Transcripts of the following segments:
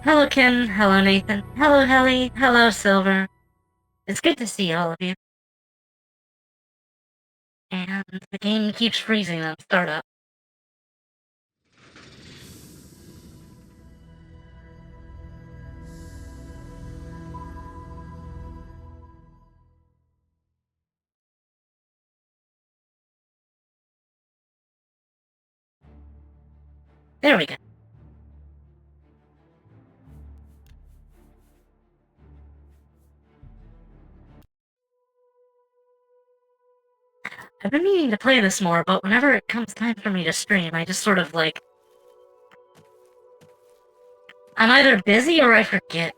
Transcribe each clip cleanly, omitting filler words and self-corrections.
Hello, Ken. Hello, Nathan. Hello, Helly. Hello, Silver. It's good to see all of you. And the game keeps freezing on startup. There we go. I've been meaning to play this more, but whenever it comes time for me to stream, I just sort of like... I'm either busy or I forget.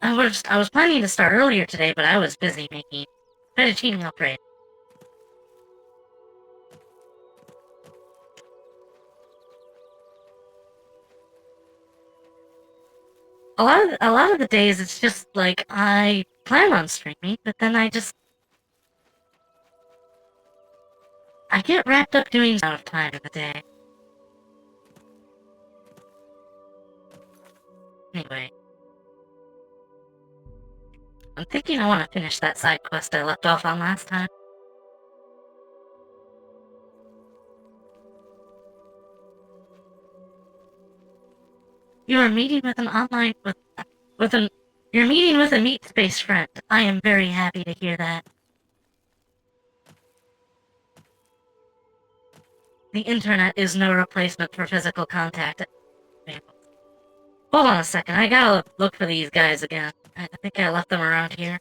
I was planning to start earlier today, but I was busy making fettuccine upgrade. A lot of the days it's just like I plan on streaming, but then I get wrapped up doing out of time in the day. Anyway, I'm thinking I want to finish that side quest I left off on last time. You are meeting with an online with an you're meeting with a meat space friend. I am very happy to hear that. The internet is no replacement for physical contact. Hold on a second, I gotta look for these guys again. I think I left them around here.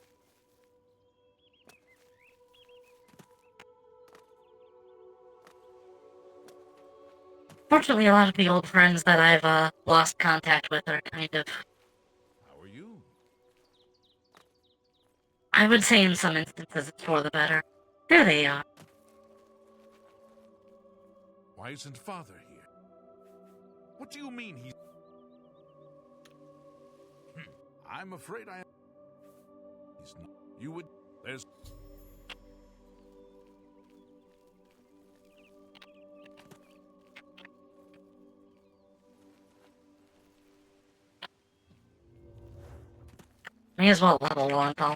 Fortunately, a lot of the old friends that I've lost contact with are kind of... How are you? I would say in some instances it's for the better. There they are. Why isn't Father here? What do you mean he's... I'm afraid I... He's not... You would... There's... May as well level one, though.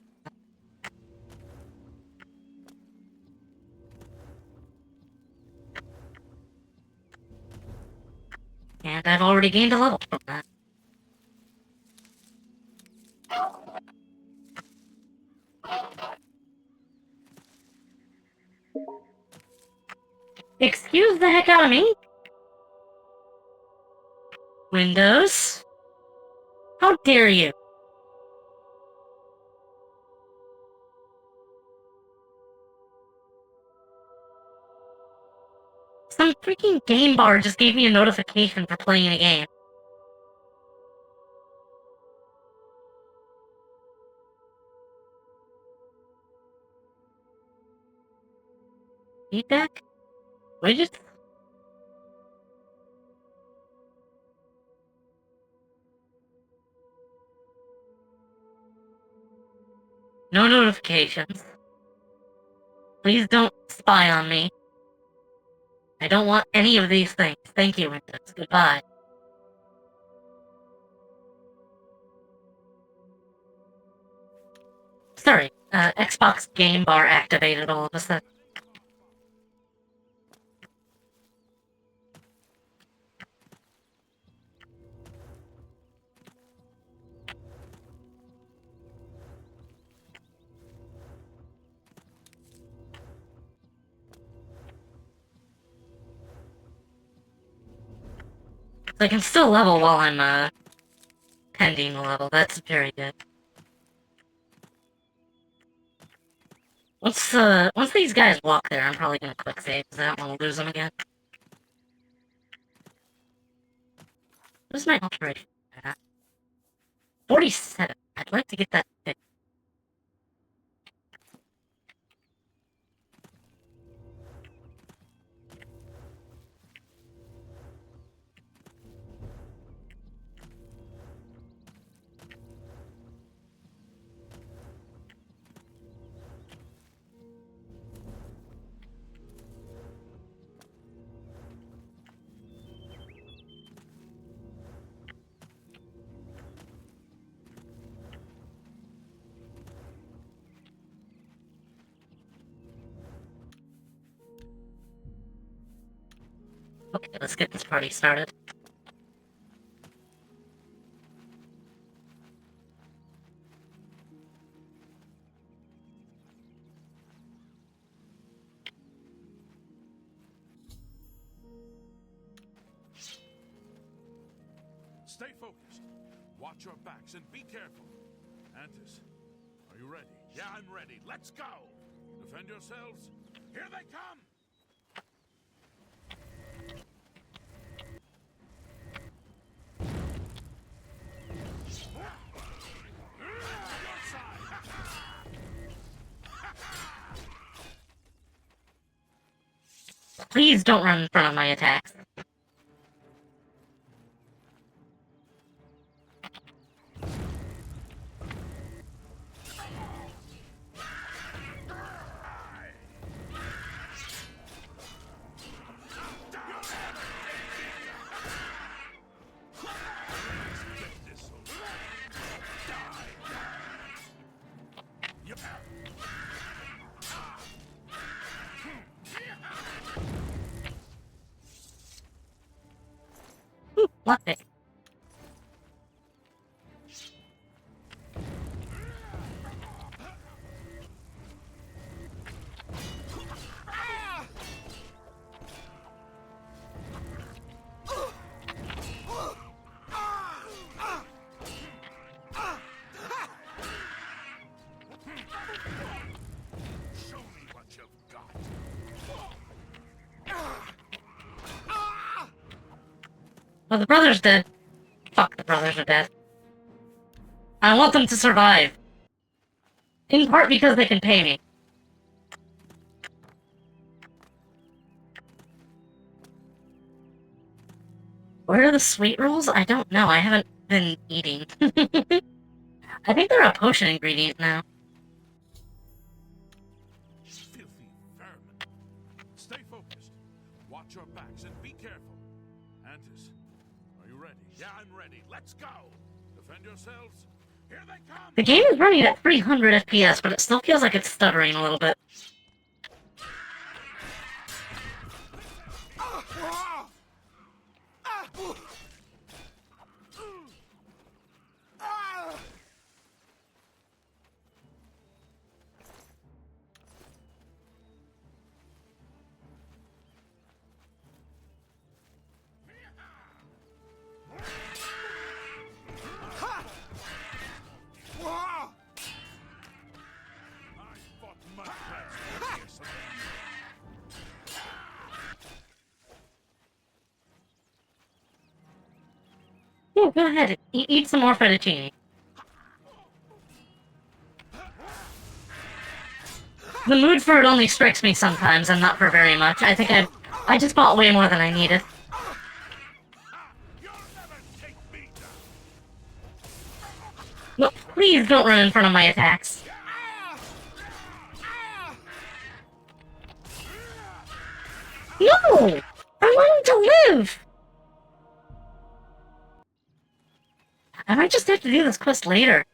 And I've already gained a level from that. Excuse the heck out of me? Windows? How dare you? Some freaking game bar just gave me a notification for playing a game. Feedback? Widgets? No notifications. Please don't spy on me. I don't want any of these things. Thank you, Windows. Goodbye. Sorry, Xbox game bar activated all of a sudden. So I can still level while I'm, pending the level. That's very good. Once these guys walk there, I'm probably gonna quick save, because I don't want to lose them again. What's my alteration at? 47. I'd like to get that fixed. Okay, let's get this party started. Stay focused. Watch your backs and be careful. Antis, are you ready? Yeah, I'm ready. Let's go! Defend yourselves. Here they come! Your side. Please don't run in front of my attacks. Lockpick. Show me what you've got. Oh, the brother's dead. Fuck, the brothers are dead. I want them to survive. In part because they can pay me. Where are the sweet rolls? I don't know. I haven't been eating. I think they're a potion ingredient now. Filthy vermin. Stay focused. Watch your backs and be careful. Antis, are you ready? Yeah, I'm ready. Let's go! Defend yourselves. Here they come! The game is running at 300 FPS, but it still feels like it's stuttering a little bit. I fought mud crabs for years. Yeah, go ahead. Eat some more fettuccine. The mood for it only strikes me sometimes, and not for very much. I think I just bought way more than I needed. You'll never take me down. Look, please don't run in front of my attacks. No! I want him to live! I might just have to do this quest later.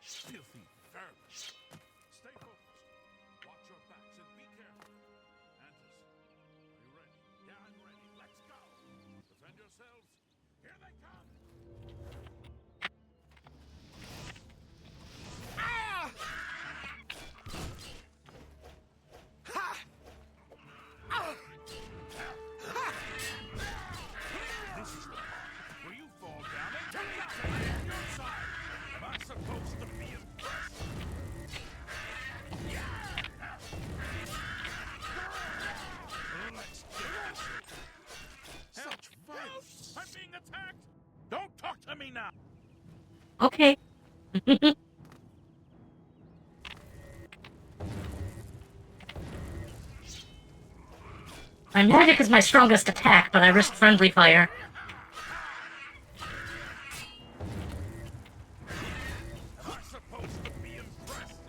Filthy vermin. Stay focused. Watch your backs and be careful. Antis, are you ready? Yeah, I'm ready. Let's go! Defend yourselves. Here they come! This is the part where you fall down and turn out to lay on your side. Am I supposed to be impressed? Let's get this. Such violence! I'm being attacked! Don't talk to me now! Okay. My magic is my strongest attack, but I risk friendly fire. Am I supposed to be impressed?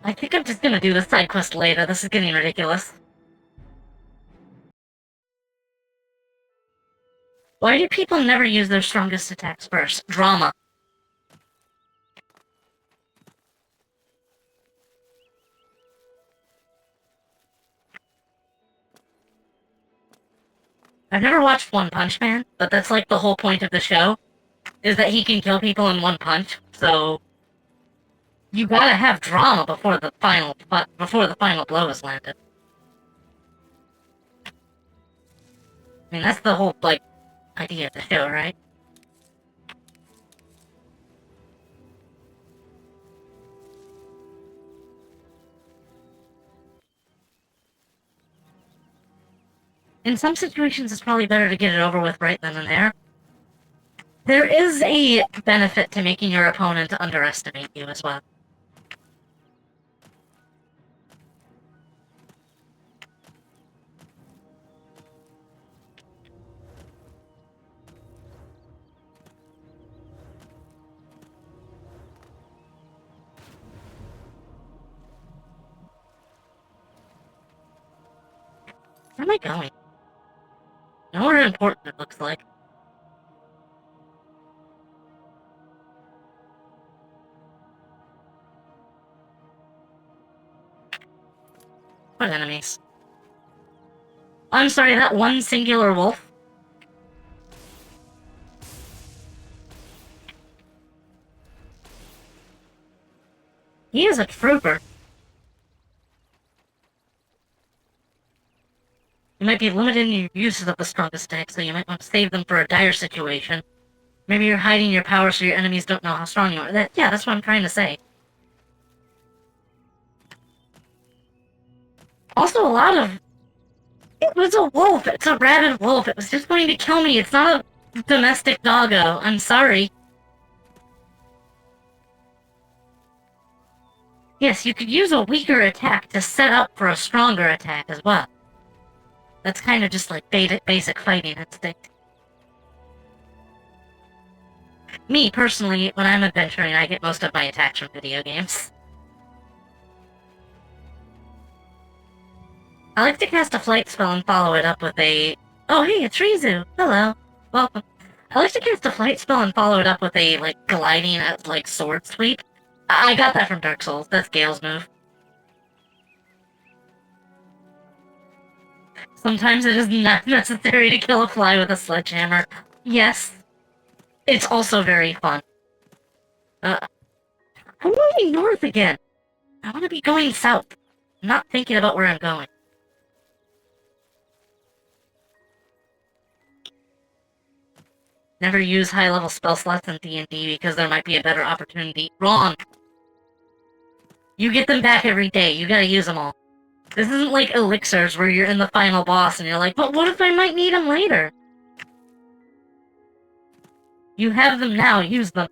I think I'm just gonna do the side quest later. This is getting ridiculous. Why do people never use their strongest attacks first? Drama. I've never watched One Punch Man, but that's like the whole point of the show, is that he can kill people in one punch, so you gotta have drama before the final blow is landed. I mean, that's the whole, like, idea of the show, right? In some situations, it's probably better to get it over with right then and there. There is a benefit to making your opponent underestimate you as well. Where am I going? Nowhere important, it looks like. What enemies? I'm sorry, that one singular wolf? He is a trooper. You might be limited in your uses of the strongest attack, so you might want to save them for a dire situation. Maybe you're hiding your power so your enemies don't know how strong you are. Yeah, that's what I'm trying to say. Also, a lot of... It was a wolf! It's a rabid wolf! It was just going to kill me! It's not a domestic doggo! I'm sorry. Yes, you could use a weaker attack to set up for a stronger attack as well. That's kind of just like basic fighting instinct. Me, personally, when I'm adventuring, I get most of my attacks from video games. I like to cast a flight spell and follow it up with a... Oh, hey, it's Rizu! Hello. Welcome. I like to cast a flight spell and follow it up with a, like, gliding, like, sword sweep. I got that from Dark Souls. That's Gale's move. Sometimes it is not necessary to kill a fly with a sledgehammer. Yes. It's also very fun. I'm moving north again. I want to be going south. I'm not thinking about where I'm going. Never use high-level spell slots in D&D because there might be a better opportunity. Wrong! You get them back every day. You gotta use them all. This isn't like elixirs where you're in the final boss and you're like, but what if I might need them later? You have them now, use them.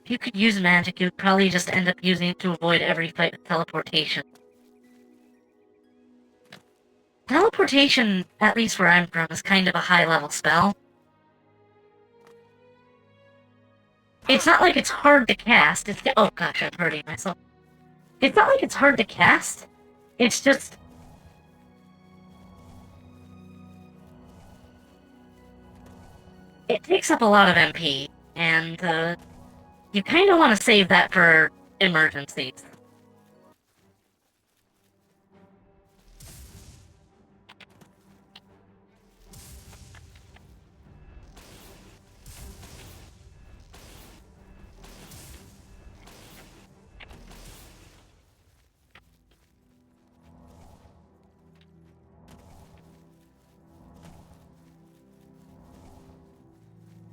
If you could use magic, you'd probably just end up using it to avoid every fight with teleportation. Teleportation, at least where I'm from, is kind of a high-level spell. It's not like it's hard to cast, it's... Oh gosh, I'm hurting myself. It's not like it's hard to cast. It's just... It takes up a lot of MP, and, you kind of want to save that for emergencies.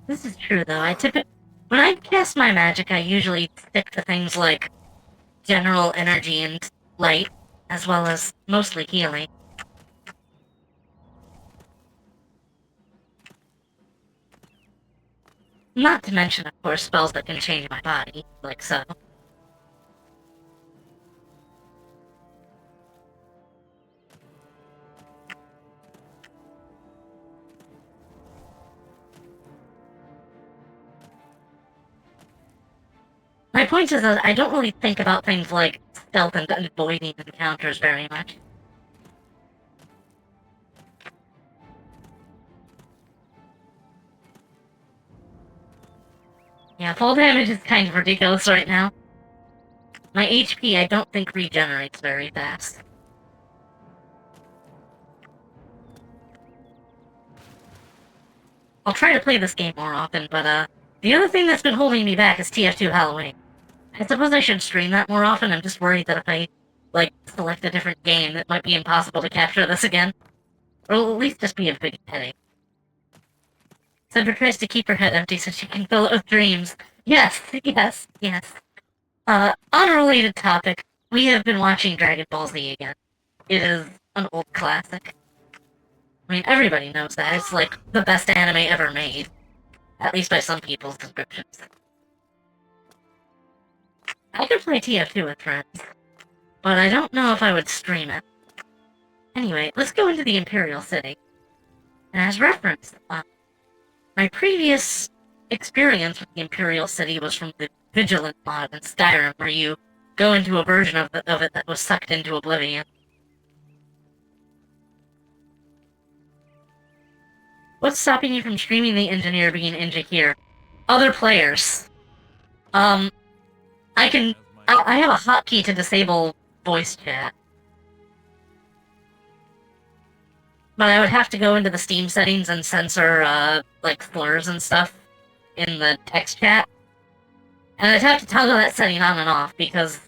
This is true, though. When I cast my magic, I usually stick to things like general energy and light, as well as mostly healing. Not to mention, of course, spells that can change my body, like so. My point is that I don't really think about things like stealth and avoiding encounters very much. Yeah, full damage is kind of ridiculous right now. My HP I don't think regenerates very fast. I'll try to play this game more often, but the other thing that's been holding me back is TF2 Halloween. I suppose I should stream that more often. I'm just worried that if I, like, select a different game, it might be impossible to capture this again. Or at least just be a big headache. Sedra tries to keep her head empty so she can fill it with dreams. Yes, yes, yes. On a related topic, we have been watching Dragon Ball Z again. It is an old classic. I mean, everybody knows that. It's like the best anime ever made. At least by some people's descriptions. I could play TF2 with friends, but I don't know if I would stream it. Anyway, let's go into the Imperial City. And as reference, my previous experience with the Imperial City was from the Vigilant mod in Skyrim, where you go into a version of it that was sucked into Oblivion. What's stopping you from streaming the engineer being Inja Other players. I have a hotkey to disable voice chat. But I would have to go into the Steam settings and censor, like, slurs and stuff in the text chat. And I'd have to toggle that setting on and off, because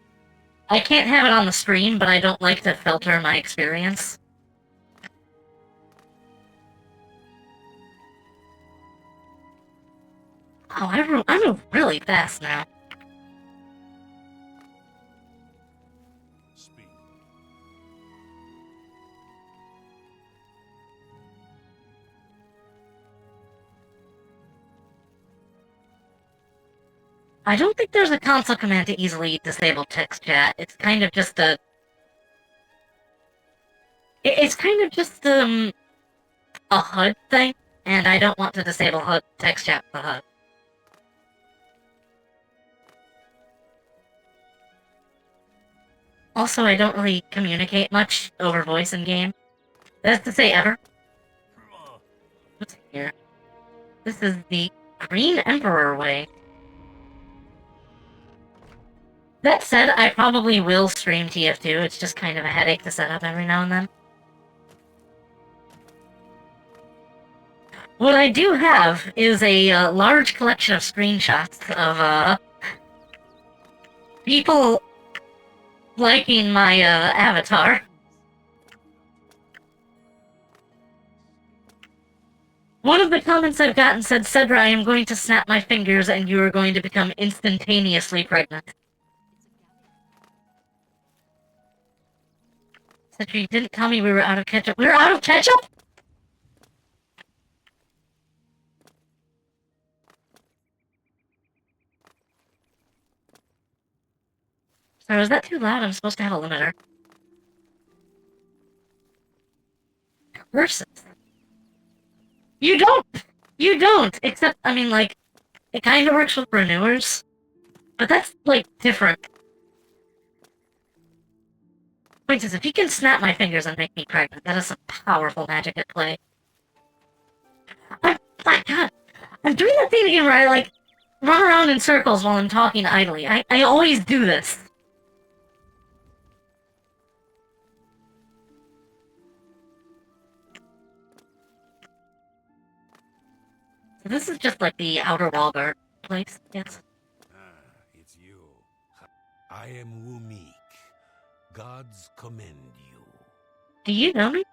I can't have it on the stream, but I don't like to filter my experience. Oh, I move really fast now. Speed. I don't think there's a console command to easily disable text chat. It's kind of just a... It's kind of just, a HUD thing, and I don't want to disable HUD text chat with the HUD. Also, I don't really communicate much over voice in game. That's to say ever. What's here? This is the Green Emperor way. That said, I probably will stream TF2, it's just kind of a headache to set up every now and then. What I do have is a large collection of screenshots of, people liking my, avatar. One of the comments I've gotten said, Sedra, I am going to snap my fingers and you are going to become instantaneously pregnant. Sedra, you didn't tell me we were out of ketchup. We were out of ketchup?! Sorry, was that too loud? I'm supposed to have a limiter. Curses. You don't! You don't! Except, I mean, like, it kind of works with renewers. But that's, like, different. Point is, if you can snap my fingers and make me pregnant, that is some powerful magic at play. My god! I'm doing that thing again where I, like, run around in circles while I'm talking idly. I always do this. So this is just like the outer wall guard place, yes. It's you. I am Wumik. Gods commend you. Do you know me?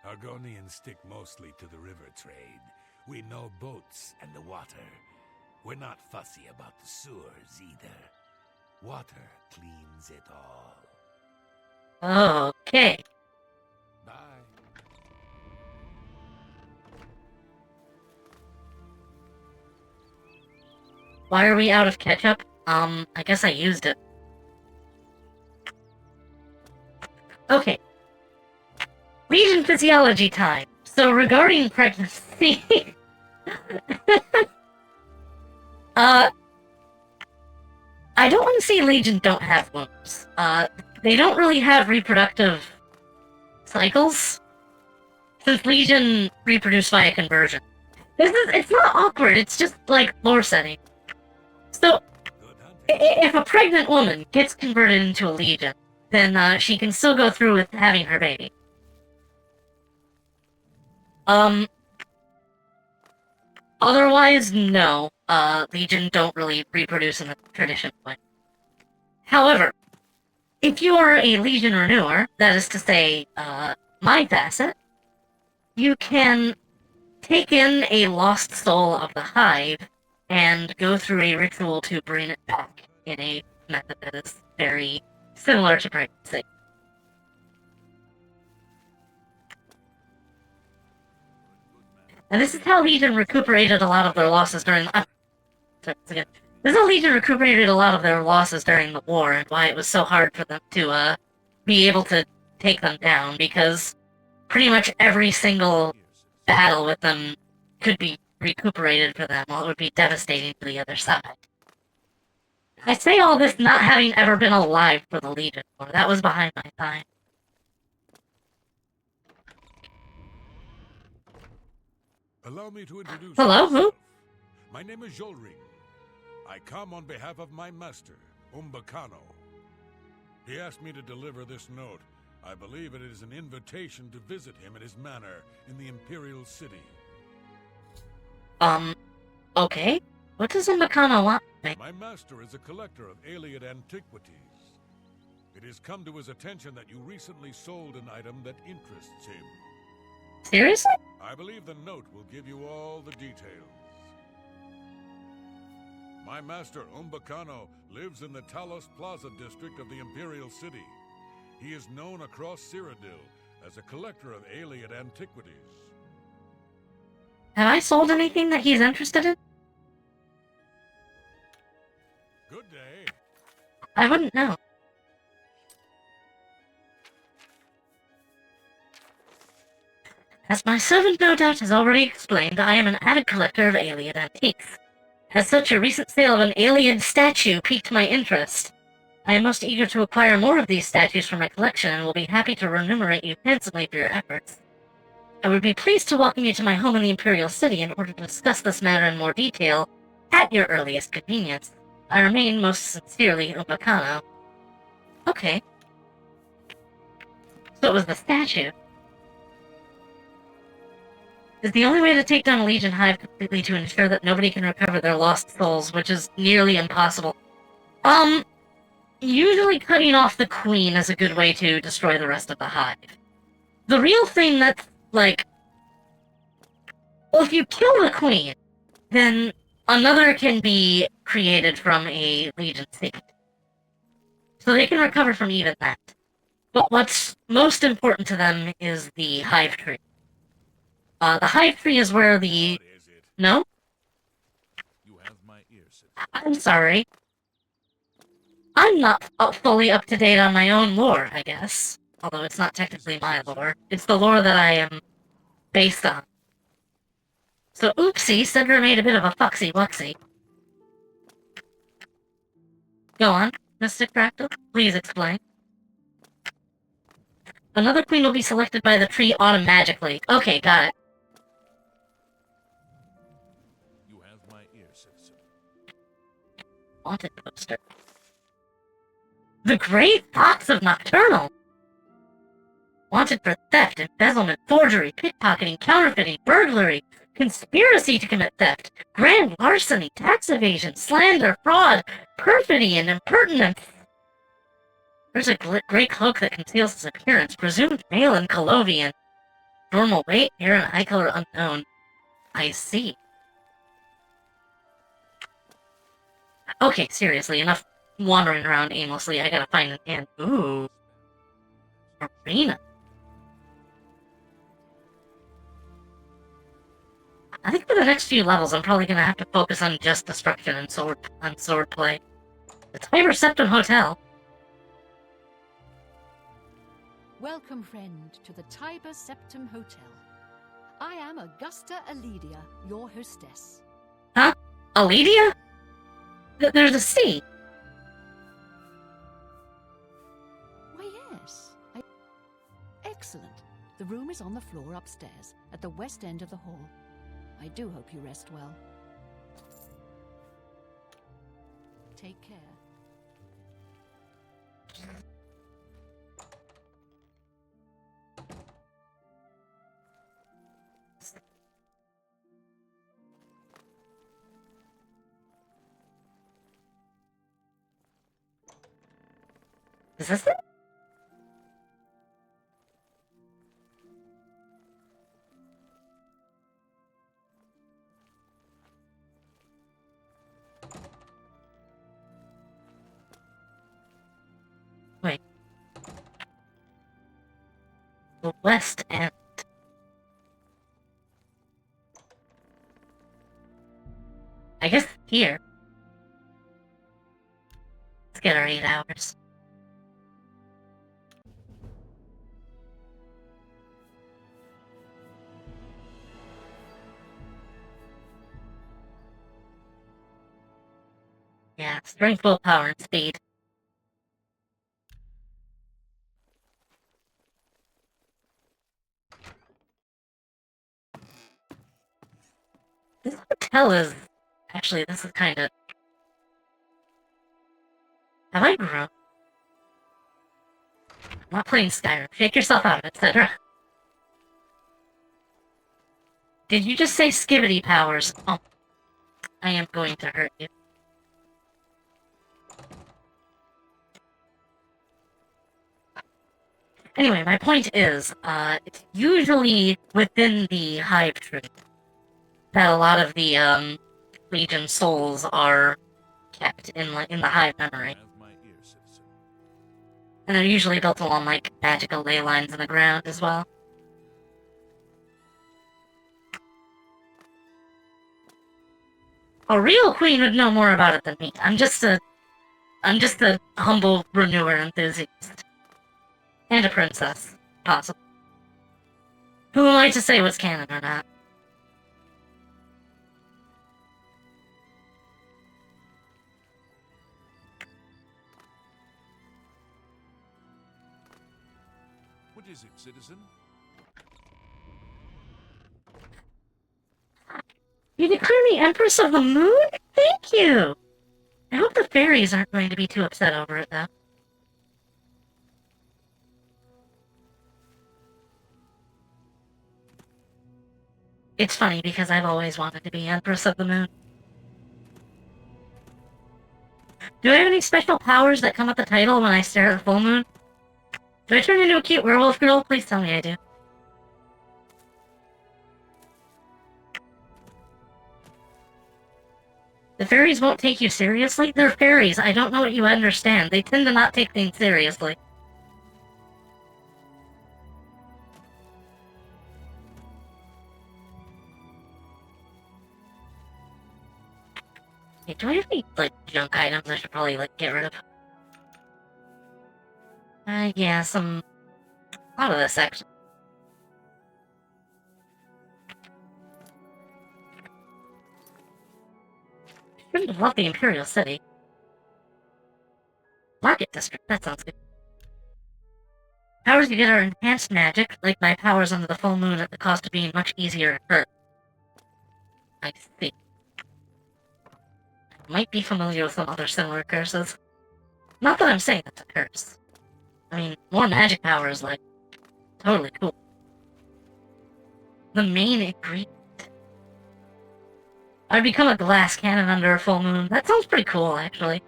Argonians stick mostly to the river trade. We know boats and the water. We're not fussy about the sewers either. Water cleans it all. Okay. Bye. Why are we out of ketchup? I guess I used it. Okay. Legion physiology time. So regarding pregnancy... I don't want to say Legion don't have wombs. They don't really have reproductive cycles, since Legion reproduce via conversion. It's not awkward, it's just, like, lore setting. So, if a pregnant woman gets converted into a Legion, then, she can still go through with having her baby. Otherwise, no. Legion don't really reproduce in the traditional way. However, if you are a Legion renewer, that is to say, my facet, you can take in a lost soul of the hive and go through a ritual to bring it back in a method that is very similar to pregnancy. And this is how Legion recuperated a lot of their losses during... This is how Legion recuperated a lot of their losses during the war, and why it was so hard for them to, be able to take them down, because pretty much every single battle with them could be recuperated for them, while it would be devastating to the other side. I say all this not having ever been alive for the Legion War. That was behind my time. Allow me to introduce Hello, who? myself. My name is Jolring. I come on behalf of my master, Umbacano. He asked me to deliver this note. I believe it is an invitation to visit him at his manor in the Imperial City. Okay. What does Umbacano want from me? My master is a collector of Alien antiquities. It has come to his attention that you recently sold an item that interests him. Seriously? I believe the note will give you all the details. My master, Umbacano, lives in the Talos Plaza district of the Imperial City. He is known across Cyrodiil as a collector of alien antiquities. Have I sold anything that he's interested in? Good day. I wouldn't know. As my servant no doubt has already explained, I am an avid collector of alien antiques. As such, a recent sale of an alien statue piqued my interest. I am most eager to acquire more of these statues for my collection and will be happy to remunerate you handsomely for your efforts. I would be pleased to welcome you to my home in the Imperial City in order to discuss this matter in more detail at your earliest convenience. I remain most sincerely, Umbacano. Okay. So it was the statue. Is the only way to take down a Legion Hive completely to ensure that nobody can recover their lost souls, which is nearly impossible. Usually cutting off the Queen is a good way to destroy the rest of the Hive. The real thing that's, like... Well, if you kill the Queen, then another can be created from a Legion seed. So they can recover from even that. But what's most important to them is the Hive Tree. The Hive Tree is where the... What is it? No? You have my ears. I'm sorry. I'm not fully up to date on my own lore, I guess. Although it's not technically my lore. It's the lore that I am based on. So, oopsie, Sedra made a bit of a fucksy-wucksy. Go on, Mystic Fractal. Please explain. Another queen will be selected by the tree automatically. Okay, got it. You have my ears, citizen. Wanted poster. The Great Fox of Nocturnal! Wanted for theft, embezzlement, forgery, pickpocketing, counterfeiting, burglary, conspiracy to commit theft, grand larceny, tax evasion, slander, fraud, perfidy, and impertinence. There's a gray cloak that conceals his appearance, presumed male and Colovian. Normal weight, hair, and eye color unknown. I see. Okay, seriously, enough wandering around aimlessly. I gotta find an inn. Ooh. Arena. I think for the next few levels, I'm probably gonna have to focus on just destruction and sword play. The Tiber Septim Hotel. Welcome, friend, to the Tiber Septim Hotel. I am Augusta Aledia, your hostess. Huh? Aledia? There's a C. The room is on the floor upstairs, at the west end of the hall. I do hope you rest well. Take care. Is this it? Wait. The west end. I guess here. Let's get our 8 hours. Yeah, strength, willpower, and speed. This hotel is... Actually, this is kind of... Have I grown? I'm not playing Skyrim. Shake yourself out of it, Sedra. Did you just say skibbity powers? Oh. I am going to hurt you. Anyway, my point is, it's usually within the Hive Tree that a lot of the, Legion souls are kept in the Hive memory. Have my ear, citizen. And they're usually built along, like, magical ley lines in the ground as well. A real queen would know more about it than me. I'm just a humble renewer enthusiast. And a princess, possibly. Who am I to say what's canon or not? What is it, citizen? You declare me Empress of the Moon? Thank you! I hope the fairies aren't going to be too upset over it, though. It's funny because I've always wanted to be Empress of the Moon. Do I have any special powers that come with the title when I stare at the full moon? Do I turn into a cute werewolf girl? Please tell me I do. The fairies won't take you seriously? They're fairies. I don't know what you understand. They tend to not take things seriously. Hey, do I have any, like, junk items I should probably, like, get rid of? Yeah, a lot of this, actually. Shouldn't have left the Imperial City. Market District, that sounds good. Powers you get are enhanced magic, like my powers under the full moon at the cost of being much easier to hurt. I see. I might be familiar with some other similar curses. Not that I'm saying that's a curse. I mean, more magic powers, like, totally cool. The main ingredient. I'd become a glass cannon under a full moon. That sounds pretty cool, actually.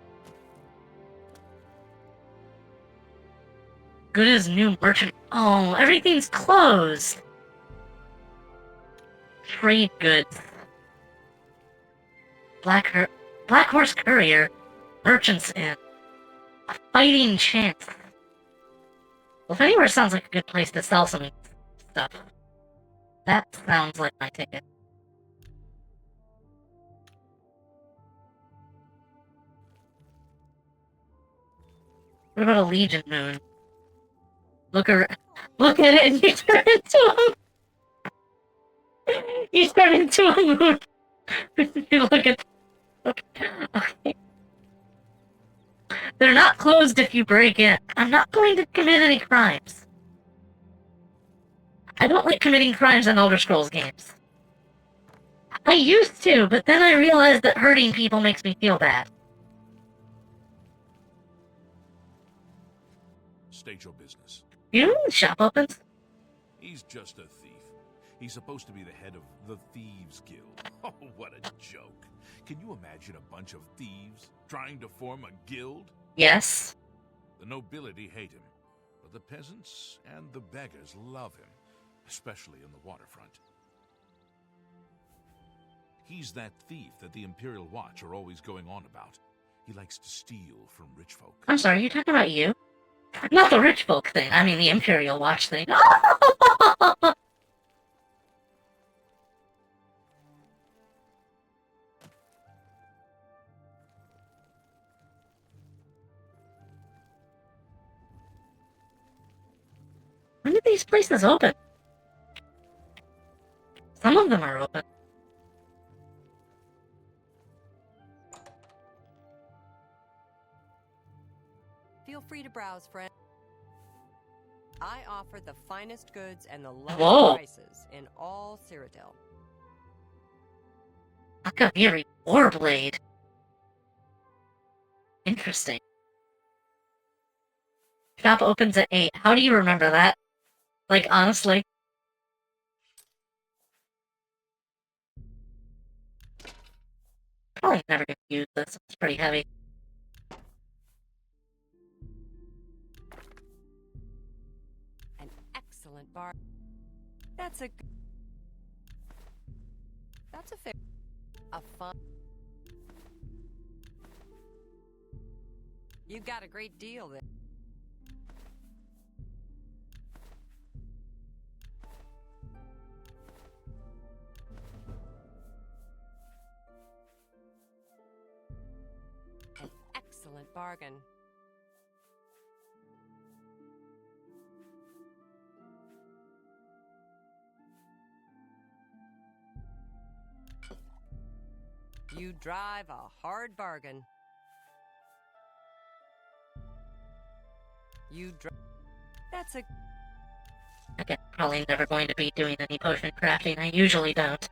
Good as new merchant. Oh, everything's closed. Trade goods. Black Horse Courier. Merchant's Inn. A fighting chance. Well, if anywhere sounds like a good place to sell some stuff. That sounds like my ticket. What about a Legion moon? Look at it and you turn into a... You turn into a moon. Look at... Okay. They're not closed if you break in. I'm not going to commit any crimes. I don't like committing crimes in Elder Scrolls games. I used to, but then I realized that hurting people makes me feel bad. State your business. You know when the shop opens? He's just a thief. He's supposed to be the head of the Thieves Guild. Oh, what a joke. Can you imagine a bunch of thieves trying to form a guild? Yes. The nobility hate him, but the peasants and the beggars love him, especially in the waterfront. He's that thief that the Imperial Watch are always going on about. He likes to steal from rich folk. I'm sorry, you talking about you? Not the rich folk thing, I mean the Imperial Watch thing. When did these places open? Some of them are open. Feel free to browse, friend. I offer the finest goods and the lowest Whoa. prices in all Cyrodiil. Akaviri Warblade. Interesting. Shop opens at 8. How do you remember that? Like, honestly? Probably never gonna use this. It's pretty heavy. An excellent bar. That's a fair. A fun. You got a great deal there. An excellent bargain. You drive a hard bargain. You drive. That's a. Again, probably never going to be doing any potion crafting. I usually don't.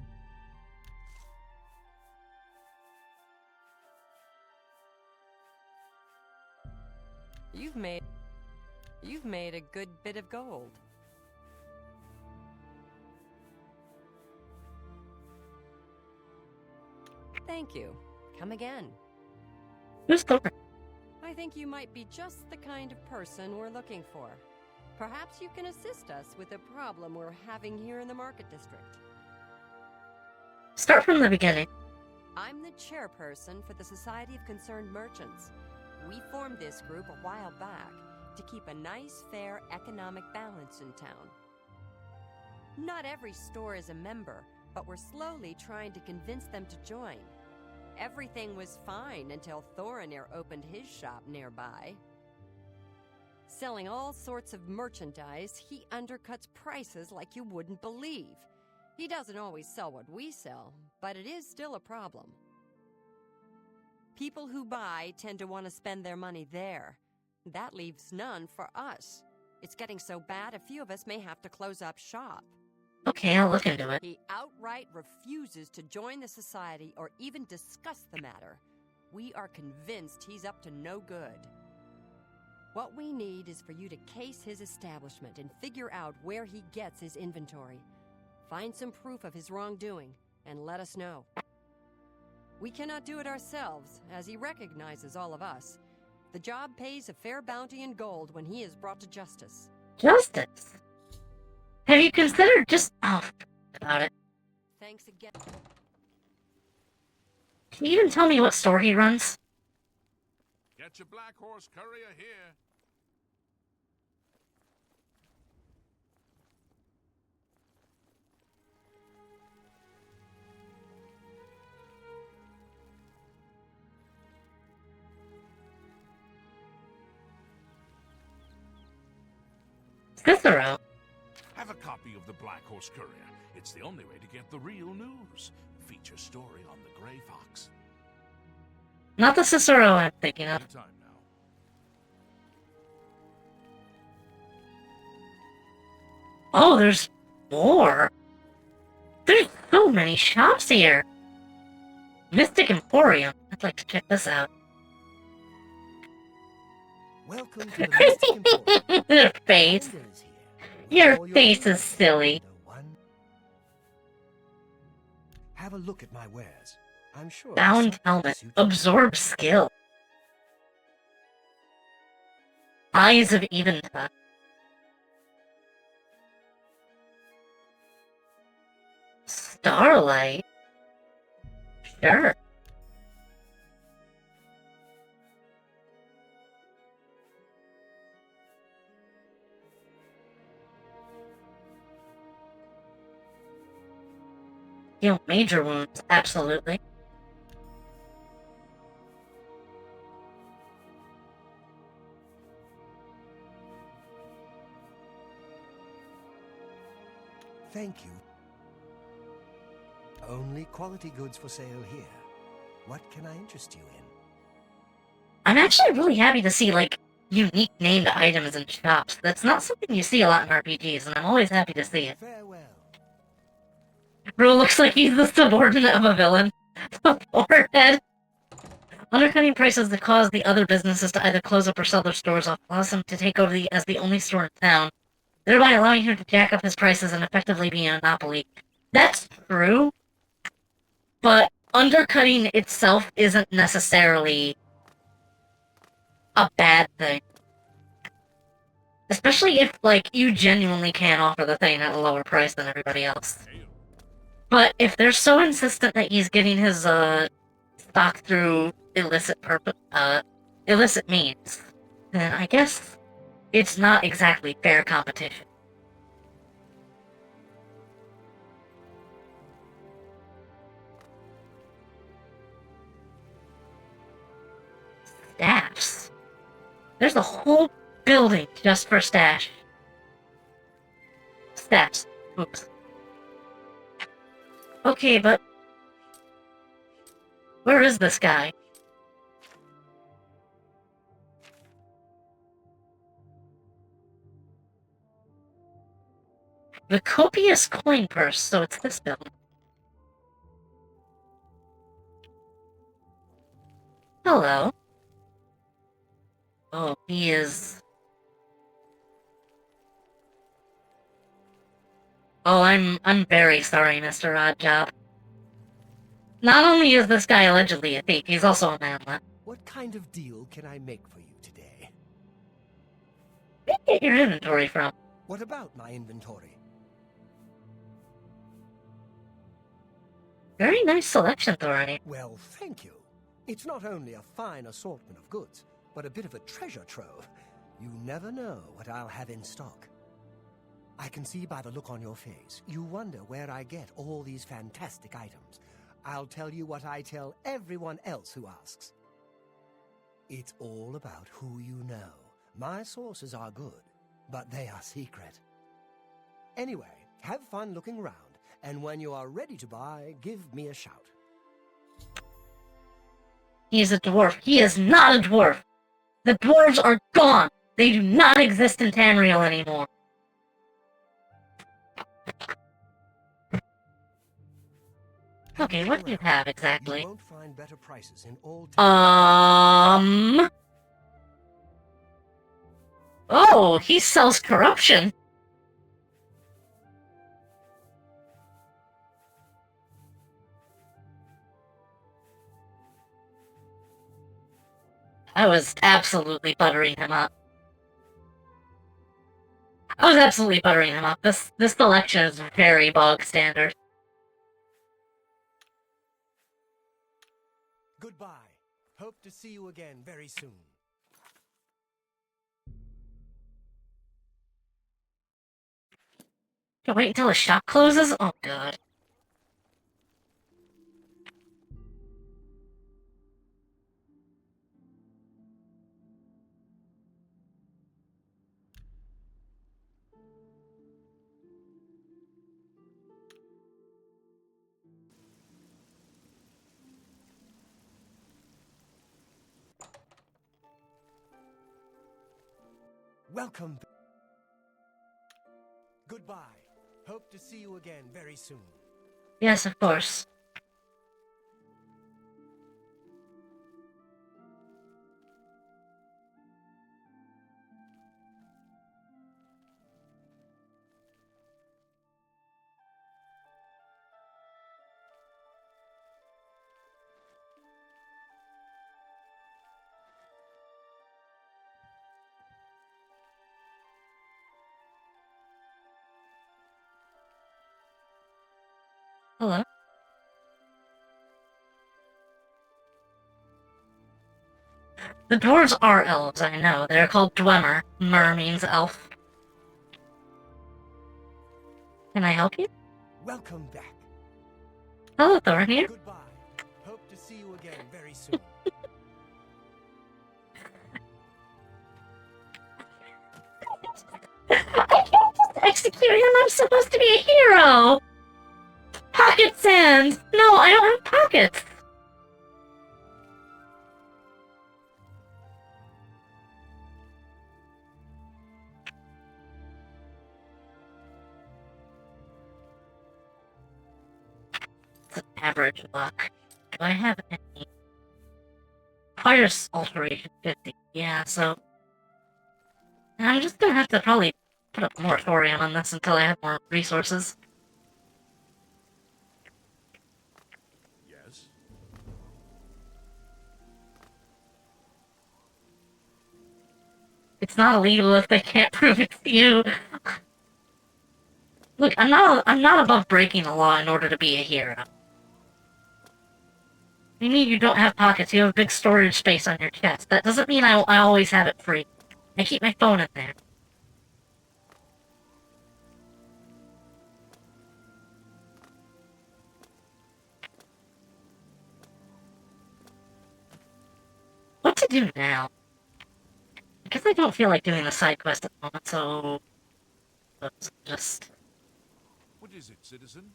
You've made a good bit of gold. Thank you. Come again. Who's Thor? I think you might be just the kind of person we're looking for. Perhaps you can assist us with a problem we're having here in the Market District. Start from the beginning. I'm the chairperson for the Society of Concerned Merchants. We formed this group a while back to keep a nice, fair economic balance in town. Not every store is a member, but we're slowly trying to convince them to join. Everything was fine until Thorinir opened his shop nearby. Selling all sorts of merchandise, he undercuts prices like you wouldn't believe. He doesn't always sell what we sell, but it is still a problem. People who buy tend to want to spend their money there. That leaves none for us. It's getting so bad a few of us may have to close up shop. Okay, I'll look into it. He outright refuses to join the society or even discuss the matter. We are convinced he's up to no good. What we need is for you to case his establishment and figure out where he gets his inventory. Find some proof of his wrongdoing and let us know. We cannot do it ourselves, as he recognizes all of us. The job pays a fair bounty in gold when he is brought to justice. Justice? Have you considered just... Oh, about it. Thanks again. Can you even tell me what store he runs? Get your Black Horse Courier here. Cicero. Have a copy of the Black Horse Courier. It's the only way to get the real news. Feature story on the Grey Fox. Not the Cicero I'm thinking of. Anytime now. Oh, there's more? There's so many shops here. Mystic Emporium. I'd like to check this out. Welcome to the Mystic Emporium. Your face. Vendors here with Your all face is needs silly. under one. Have a look at my wares. I'm sure Bound something helmet. suits you. Absorb skill. Eyes of Eventide. Starlight? Sure. Heal major wounds, absolutely. Thank you. Only quality goods for sale here. What can I interest you in? I'm actually really happy to see, like, unique named items in shops. That's not something you see a lot in RPGs, and I'm always happy to see it. Farewell. Bro looks like he's the subordinate of a villain. The forehead. Undercutting prices that cause the other businesses to either close up or sell their stores off allows him to take over as the only store in town, thereby allowing him to jack up his prices and effectively be a monopoly. That's true, but undercutting itself isn't necessarily a bad thing. Especially if, like, you genuinely can offer the thing at a lower price than everybody else. But if they're so insistent that he's getting his, stock through illicit means, then I guess it's not exactly fair competition. Staffs. There's a whole building just for staffs. Oops. Okay, but where is this guy? The copious coin purse, so it's this building. Hello. Oh, he is... Oh, I'm very sorry, Mr. Oddjob. Not only is this guy allegedly a thief, he's also a manlet. What kind of deal can I make for you today? Where do you get your inventory from? What about my inventory? Very nice selection, Thorny. Well, thank you. It's not only a fine assortment of goods, but a bit of a treasure trove. You never know what I'll have in stock. I can see by the look on your face, you wonder where I get all these fantastic items. I'll tell you what I tell everyone else who asks. It's all about who you know. My sources are good, but they are secret. Anyway, have fun looking around, and when you are ready to buy, give me a shout. He is a dwarf. He is not a dwarf. The dwarves are gone. They do not exist in Tamriel anymore. Okay, what do you have exactly? You won't find better prices in all Oh, he sells corruption. I was absolutely buttering him up. This selection is very bog standard. Goodbye. Hope to see you again very soon. Can I wait until the shop closes? Oh god. Welcome. Goodbye. Hope to see you again very soon. Yes, of course. Hello? The dwarves are elves, I know. They're called Dwemer. Mer means elf. Can I help you? Welcome back. Hello, Thornir. Goodbye. Hope to see you again very soon. I can't just execute him. I'm supposed to be a hero. Pocket sand. No, I don't have pockets. It's an average luck. Do I have any? Fire alteration 50. Yeah, so I'm just gonna have to probably put a moratorium on this until I have more resources. Yes? It's not illegal if they can't prove it's you. Look, I'm not above breaking the law in order to be a hero. You mean you don't have pockets, you have a big storage space on your chest. That doesn't mean I always have it free. I keep my phone in there. What to do now? I guess I don't feel like doing the side quest at the moment, so let's just... What is it, citizen?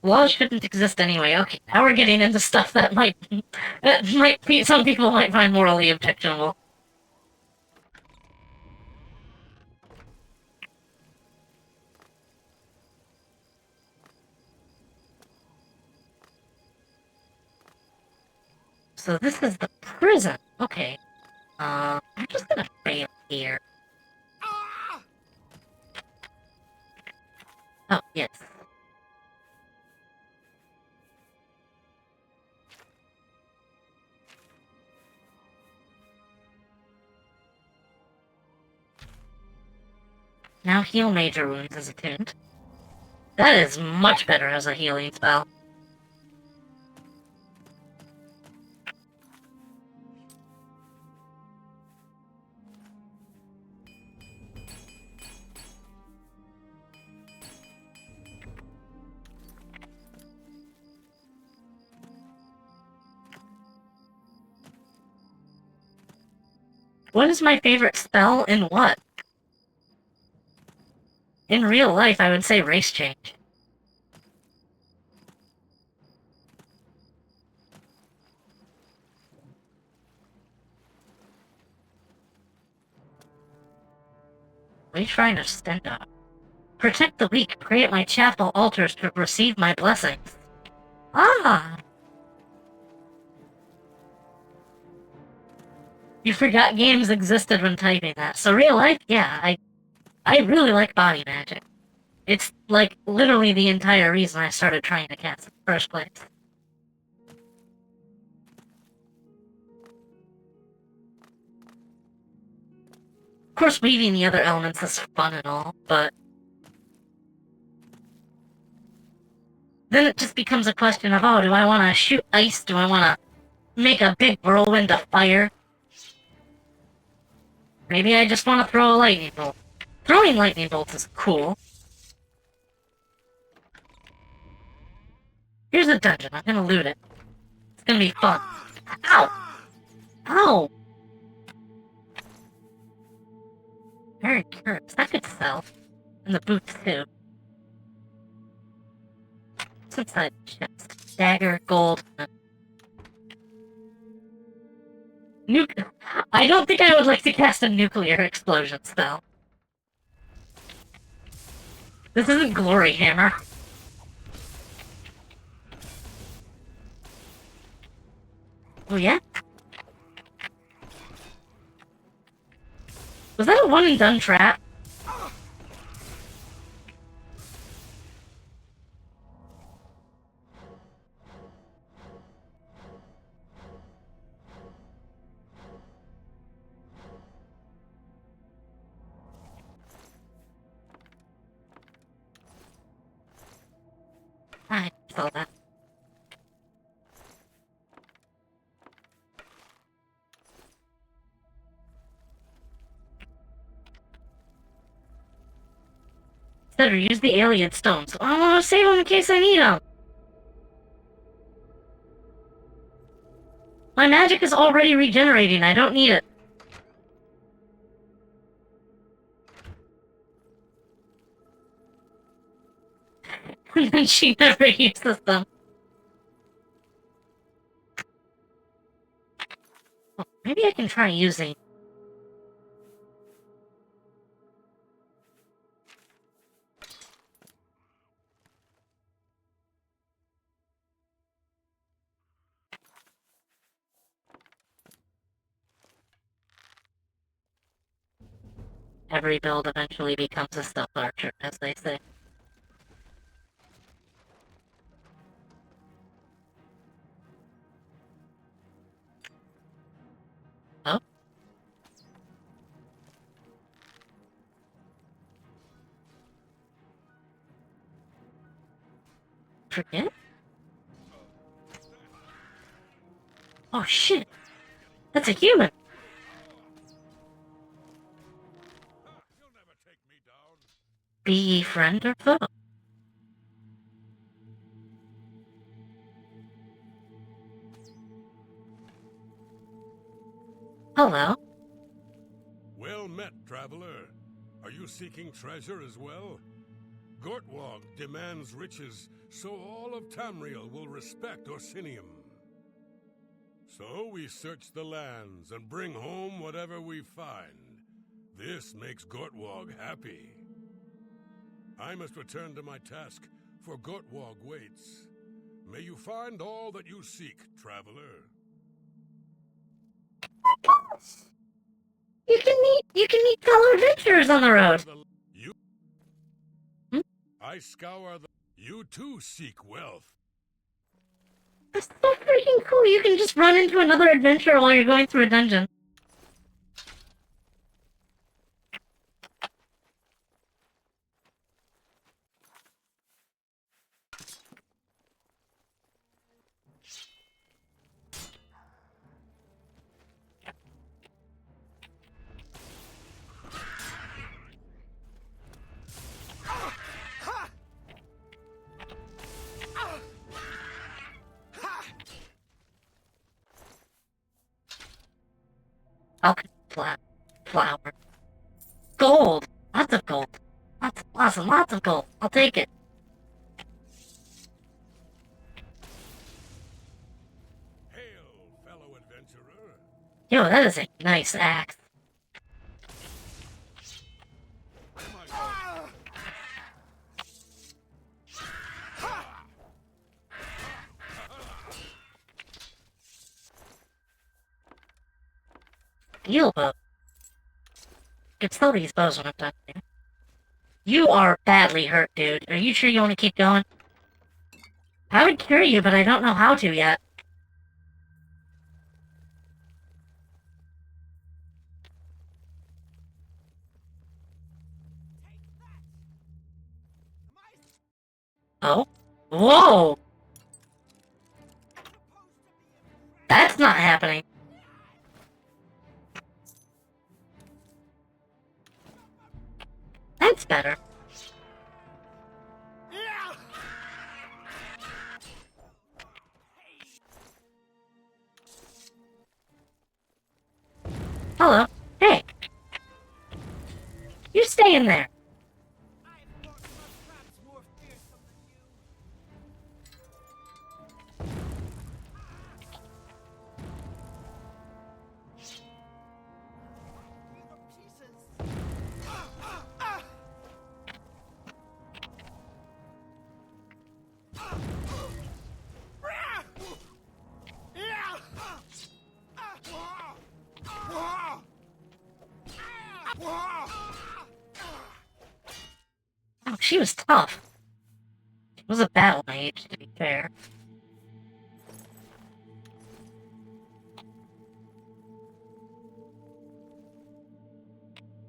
Laws shouldn't exist anyway. Okay, now we're getting into stuff that might be some people might find morally objectionable. So this is the prison. Okay. I'm just gonna fail here. Oh, yes. Now heal major wounds is attuned. That is much better as a healing spell. What is my favorite spell in what? In real life, I would say race change. What are you trying to stand up? Protect the weak, pray at my chapel altars to receive my blessings. Ah! You forgot games existed when typing that. So real life, yeah, I really like body magic. It's, like, literally the entire reason I started trying to cast in the first place. Of course, weaving the other elements is fun and all, but... then it just becomes a question of, oh, do I want to shoot ice? Do I want to make a big whirlwind of fire? Maybe I just want to throw a lightning bolt. Throwing lightning bolts is cool. Here's a dungeon. I'm gonna loot it. It's gonna be fun. Ow! Ow! Very curious. That could sell. And the boots, too. What's inside the chest? Dagger, gold, and... I don't think I would like to cast a nuclear explosion spell. This isn't Glory Hammer. Oh yeah? Was that a one and done trap? I saw that. Sedra, use the alien stones. I want to save them in case I need them. My magic is already regenerating. I don't need it. And she never uses them. Well, maybe I can try using... Every build eventually becomes a stealth archer, as they say. Oh? Forget? Oh shit! That's a human! You'll never take me down. Be ye friend or foe? Hello? Well met, traveler. Are you seeking treasure as well? Gortwog demands riches, so all of Tamriel will respect Orsinium. So we search the lands and bring home whatever we find. This makes Gortwog happy. I must return to my task, for Gortwog waits. May you find all that you seek, traveler. You can meet fellow adventurers on the road. I scour the... You too seek wealth. That's so freaking cool. You can just run into another adventurer while you're going through a dungeon. Okay, flower. Gold! Lots of gold. Lots of gold. I'll take it. Hail, fellow adventurer. Yo, that is a nice axe. Steel bow. I can sell these bows when I'm done here. You are badly hurt, dude. Are you sure you want to keep going? I would cure you, but I don't know how to yet. Oh? Whoa! That's not happening. That's better. Hello. Hey. You stay in there. She was tough. She was a battle mage, to be fair.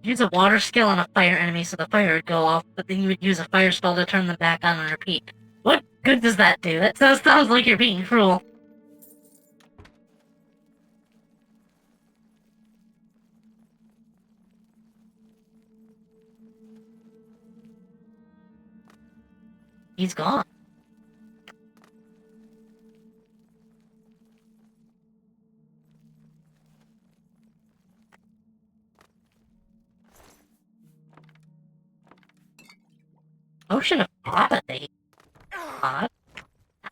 Use a water skill on a fire enemy so the fire would go off, but then you would use a fire spell to turn them back on and repeat. What good does that do? That sounds like you're being cruel. He's gone. Potion of apathy. Odd.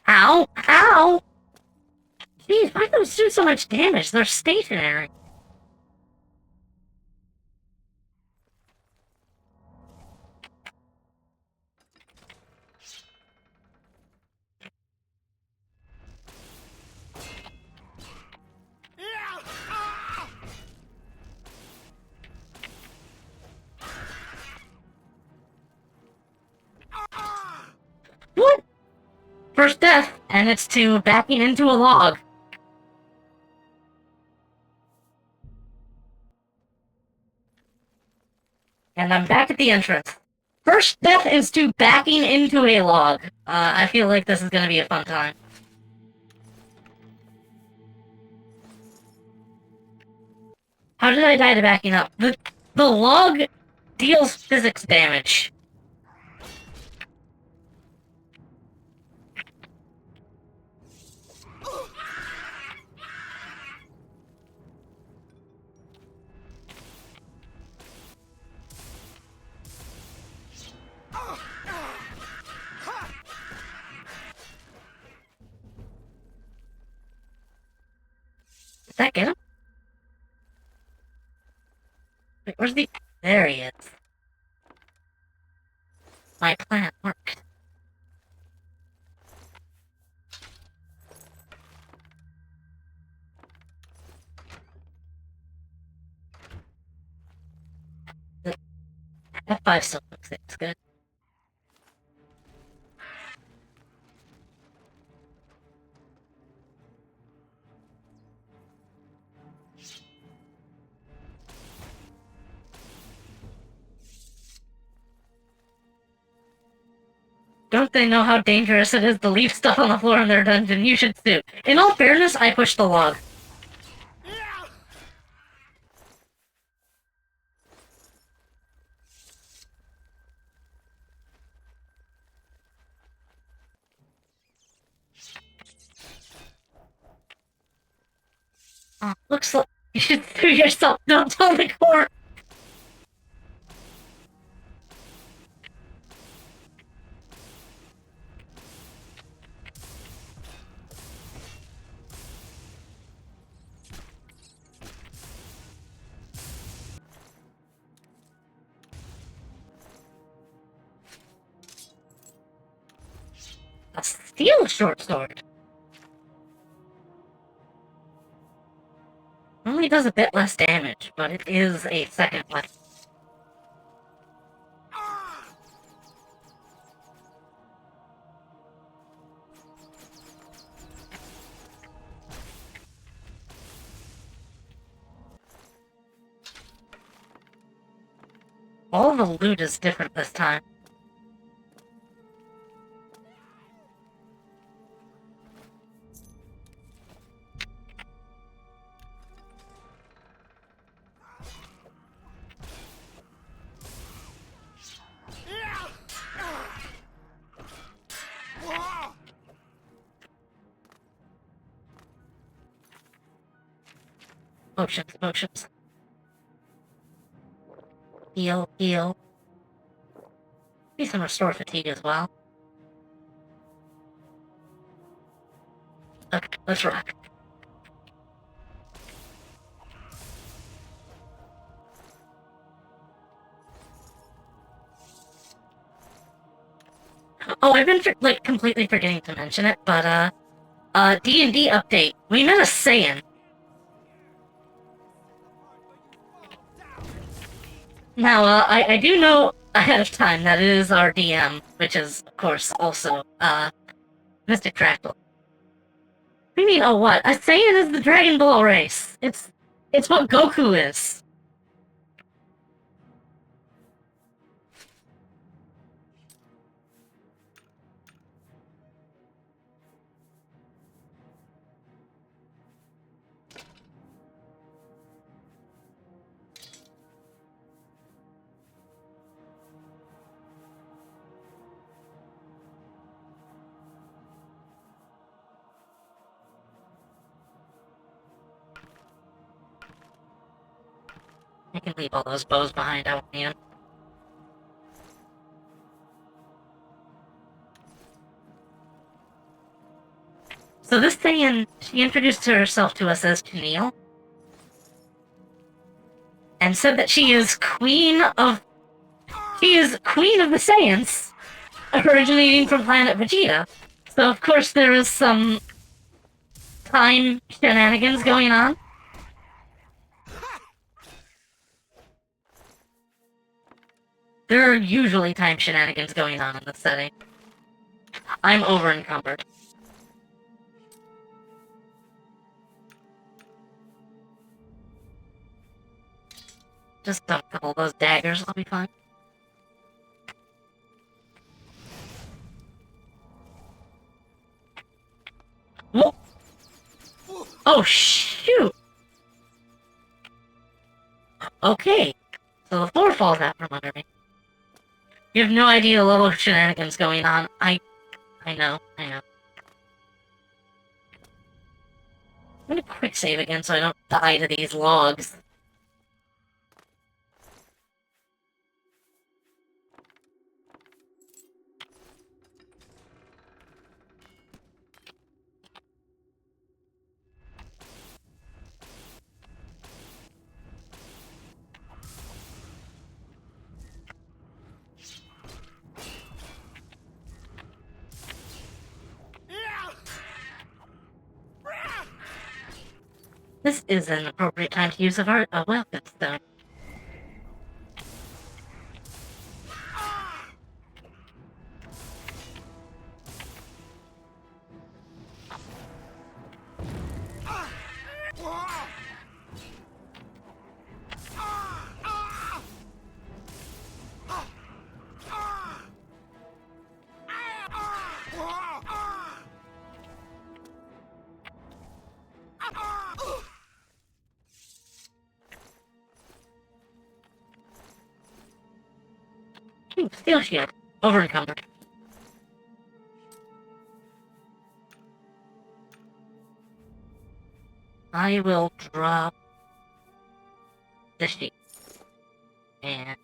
Ow! Ow! Jeez, why do those do so much damage? They're stationary. What? First death, and it's to backing into a log. And I'm back at the entrance. First death is to backing into a log. I feel like this is gonna be a fun time. How did I die to backing up? The log deals physics damage. Did that get him? Wait, where's the... There he is. My plan worked. The F5 still looks it's good. Don't they know how dangerous it is to leave stuff on the floor in their dungeon? You should sue. In all fairness, I pushed the log. Oh, looks like you should sue yourself. Don't tell the court. A steel short sword. Only does a bit less damage, but it is a second weapon. All the loot is different this time. Potions. Heal. Be some restore fatigue as well. Okay, let's rock. Oh, I've been completely forgetting to mention it, but D&D update. We met a Saiyan. Now, I do know ahead of time that it is our DM, which is, of course, also, Mystic Fractal. What do you mean, oh what? A Saiyan is the Dragon Ball race. It's what Goku is. I can leave all those bows behind, I won't need them. So this Saiyan, she introduced herself to us as Tennille, and said that she is queen of the Saiyans, originating from planet Vegeta. So of course there is some time shenanigans going on. There are usually time shenanigans going on in this setting. I'm over-encumbered. Just dump a couple of those daggers, I'll be fine. Whoa! Oh, shoot! Okay, so the floor falls out from under me. You have no idea the level of shenanigans going on. I know. I'm gonna quick save again so I don't die to these logs. This is an appropriate time to use a weapon, though. Steel shield. Over-encumbered. I will drop this sheet. And I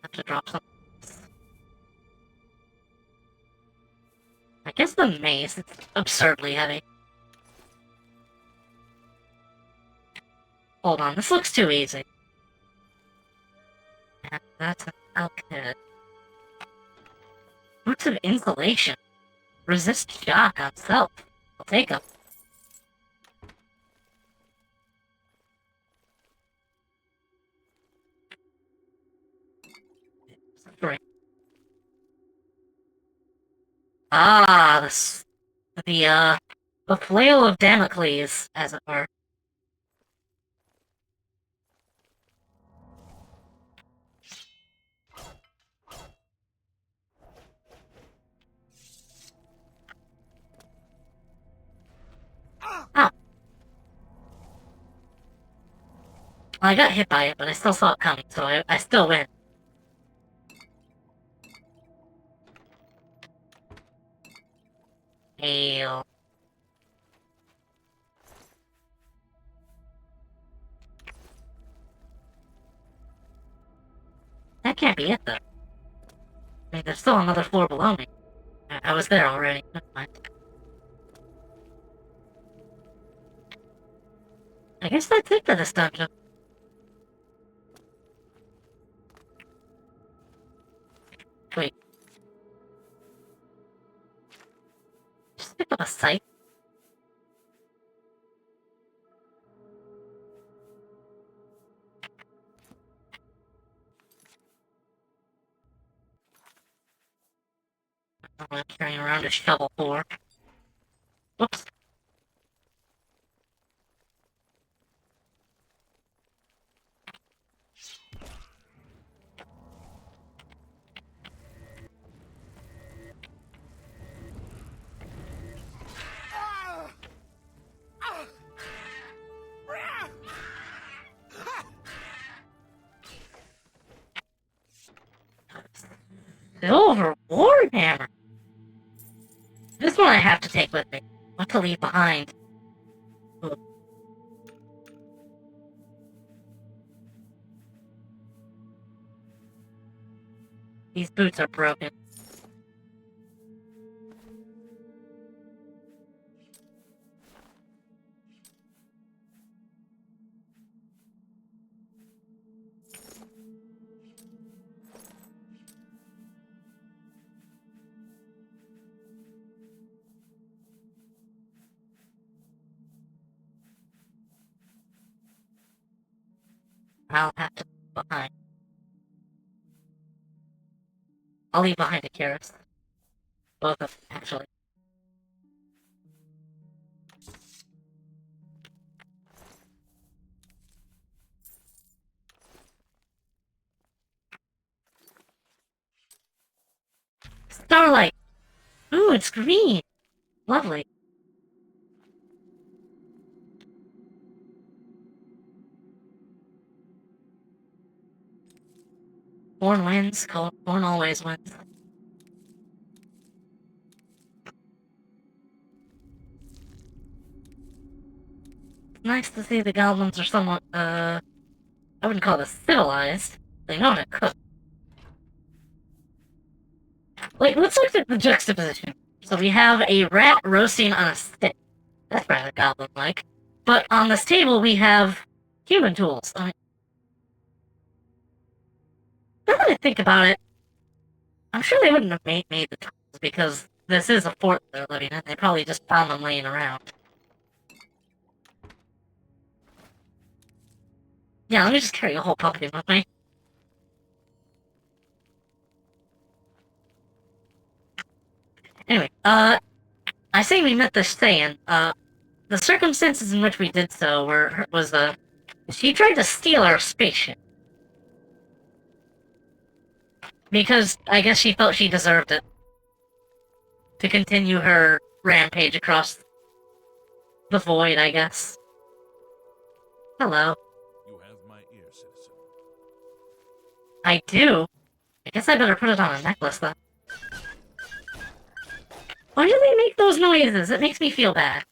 have to drop something else. I guess the mace is absurdly heavy. Hold on, this looks too easy. And that's an alkyd. Roots of insulation. Resist shock on self. I'll take them. Sorry. Ah, the flail of Damocles, as it were. Oh. Well, I got hit by it, but I still saw it coming, so I still win. Hail. That can't be it, though. I mean, there's still another floor below me. I was there already. Never mind. I guess that's it for this dungeon. Wait. Just pick up a site. I'm carrying around a shovel for. Whoops. Silver Warhammer! This one I have to take with me. What to leave behind. Ugh. These boots are broken. I'll have to leave behind. I'll leave behind a Karis. Both of them, actually. Starlight! Ooh, it's green! Lovely. Corn wins. Corn always wins. Nice to see the goblins are somewhat, I wouldn't call it civilized. They know how to cook. Like, let's look at the juxtaposition. So we have a rat roasting on a stick. That's rather goblin-like. But on this table we have human tools. I mean, now that I think about it, I'm sure they wouldn't have made the tools because this is a fort they're living in. They probably just found them laying around. Yeah, let me just carry a whole pumpkin with me. Anyway, I say we met this saying, the circumstances in which we did so was she tried to steal our spaceship. Because I guess she felt she deserved it. To continue her rampage across the void, I guess. Hello. You have my ear, citizen. I do? I guess I better put it on a necklace, then. Why do they make those noises? It makes me feel bad.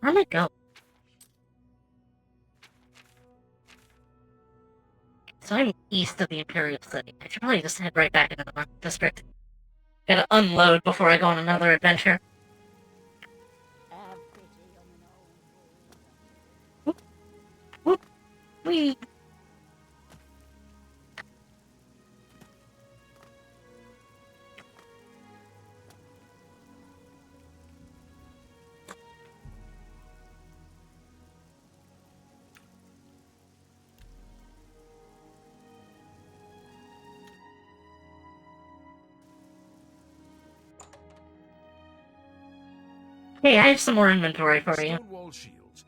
Where'd I go? So I'm east of the Imperial City. I should probably just head right back into the Market District. Gotta unload before I go on another adventure. Whoop. Whoop. Whee. Hey, I have some more inventory for you. Stonewall shields.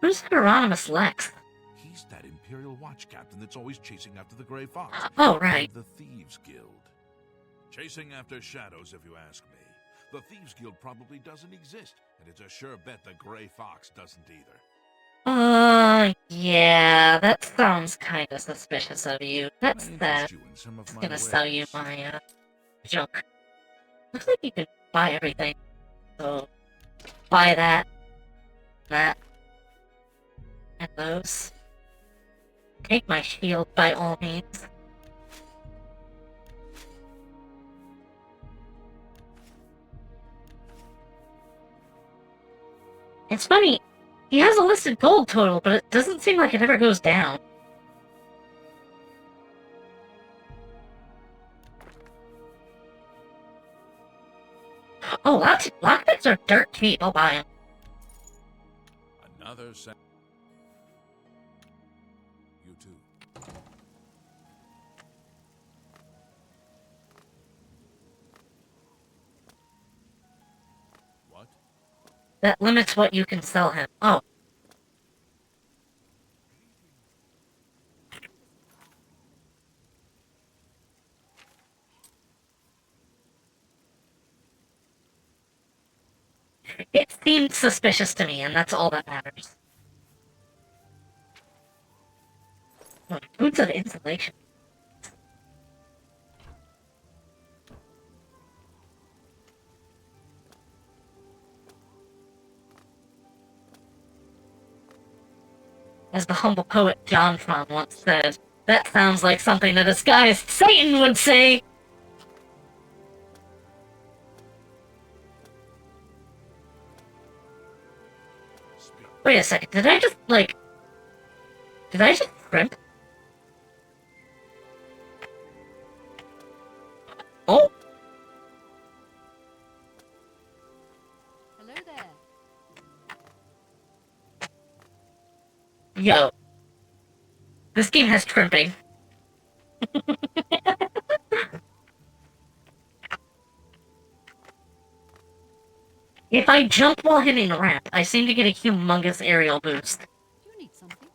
Who's Hieronymus Lex? He's that Imperial Watch captain that's always chasing after the Grey Fox. Oh, right. The Thieves Guild. Chasing after shadows, if you ask me. The Thieves Guild probably doesn't exist, and it's a sure bet the Grey Fox doesn't either. Yeah, that sounds kind of suspicious of you. That's I that. interest you in some of I'm my gonna sell you wares. my, junk. Looks like you could buy everything. So, buy that, and those. Take my shield by all means. It's funny, he has a listed gold total, but it doesn't seem like it ever goes down. Oh, lockpicks are dirt cheap. I'll buy them. Another too. What? That limits what you can sell him. Oh. It seemed suspicious to me, and that's all that matters. Oh, boots of insulation. As the humble poet John Fron once said, that sounds like something that a disguised Satan would say! Speak. Wait a second, did I just, like... Did I just crimp? Oh! Hello there. Yo. This game has crimping. If I jump while hitting a ramp, I seem to get a humongous aerial boost. Do you need something?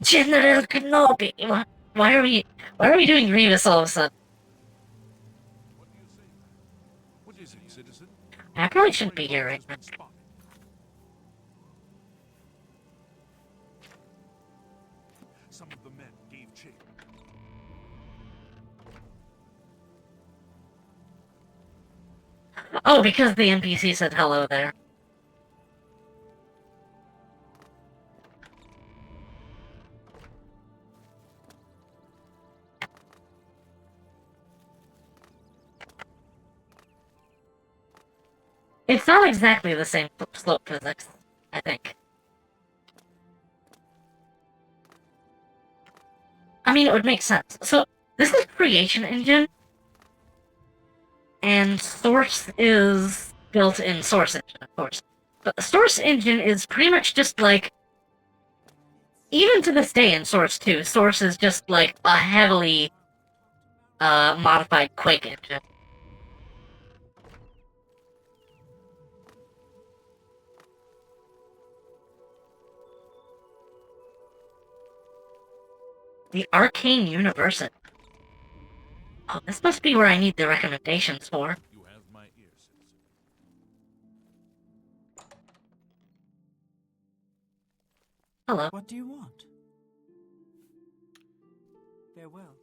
General Kenobi! Why are we doing Grievous all of a sudden? What do you say? What is it, citizen? I probably shouldn't be here right now. Has been spotted. Some of the men gave chase. Oh, because the NPC said hello there. It's not exactly the same slope physics, I think. I mean, it would make sense. So, this is Creation Engine, and Source is built in Source Engine, of course. But the Source Engine is pretty much just like... Even to this day in Source 2, Source is just like a heavily modified Quake engine. The Arcane University. Oh, this must be where I need the recommendations for. You have my ear, citizen. Hello. What do you want? Farewell.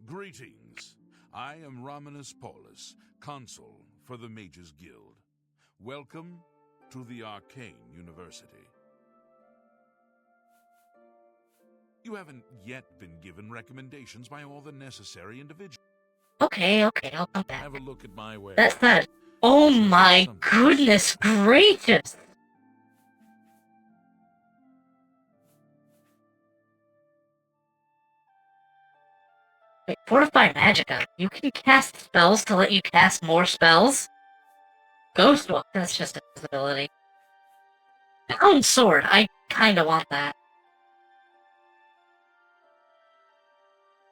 Greetings. I am Romanus Paulus, consul for the Mages Guild. Welcome to the Arcane University. You haven't yet been given recommendations by all the necessary individuals. Okay, I'll come back. Have a look at my wares. That's that. Oh my goodness gracious! Wait, Fortify Magicka. You can cast spells to let you cast more spells? Ghost Walk, that's just invisibility. Pound Sword, I kinda want that.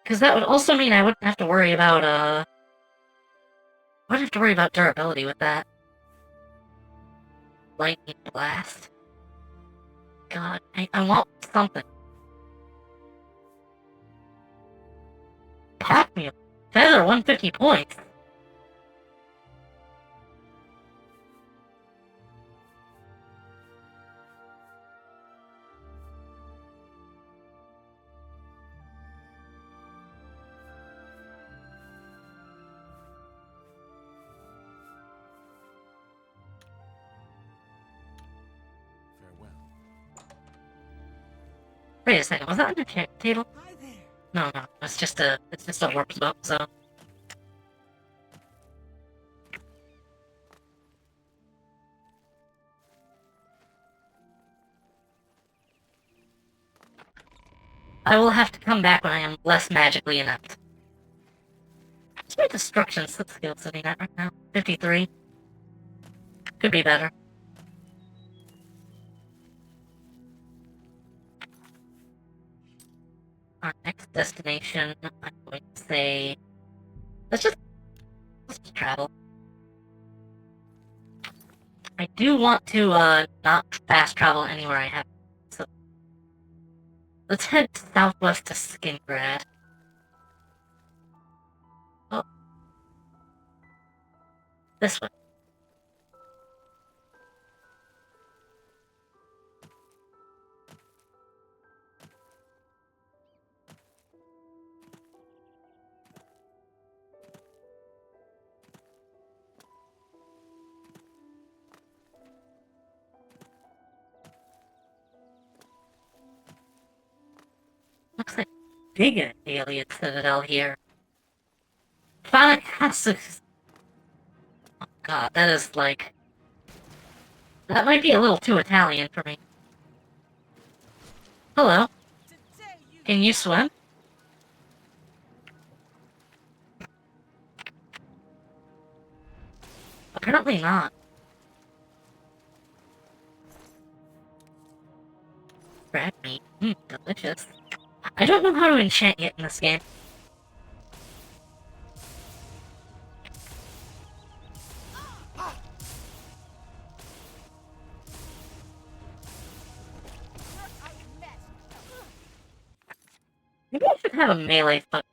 Because that would also mean I wouldn't have to worry about, I wouldn't have to worry about durability with that. Lightning Blast. God, I want something. Cadmium. Feather, 150 points. Farewell. Wait a second, was that under table? Hi there. No, it's just a warp zone. I will have to come back when I am less magically inept. What's my destruction skill sitting at right now? 53? Could be better. our next destination, I'm going to say... Let's just travel. I do want to, not fast travel anywhere I have. So... Let's head southwest to Skingrad. Oh. This way. Looks like a big alien citadel here. Fantastic. Oh god, that is like... That might be a little too Italian for me. Hello. Can you swim? Apparently not. Crab meat. Delicious. I don't know how to enchant yet in this game. Maybe I should have a melee foot.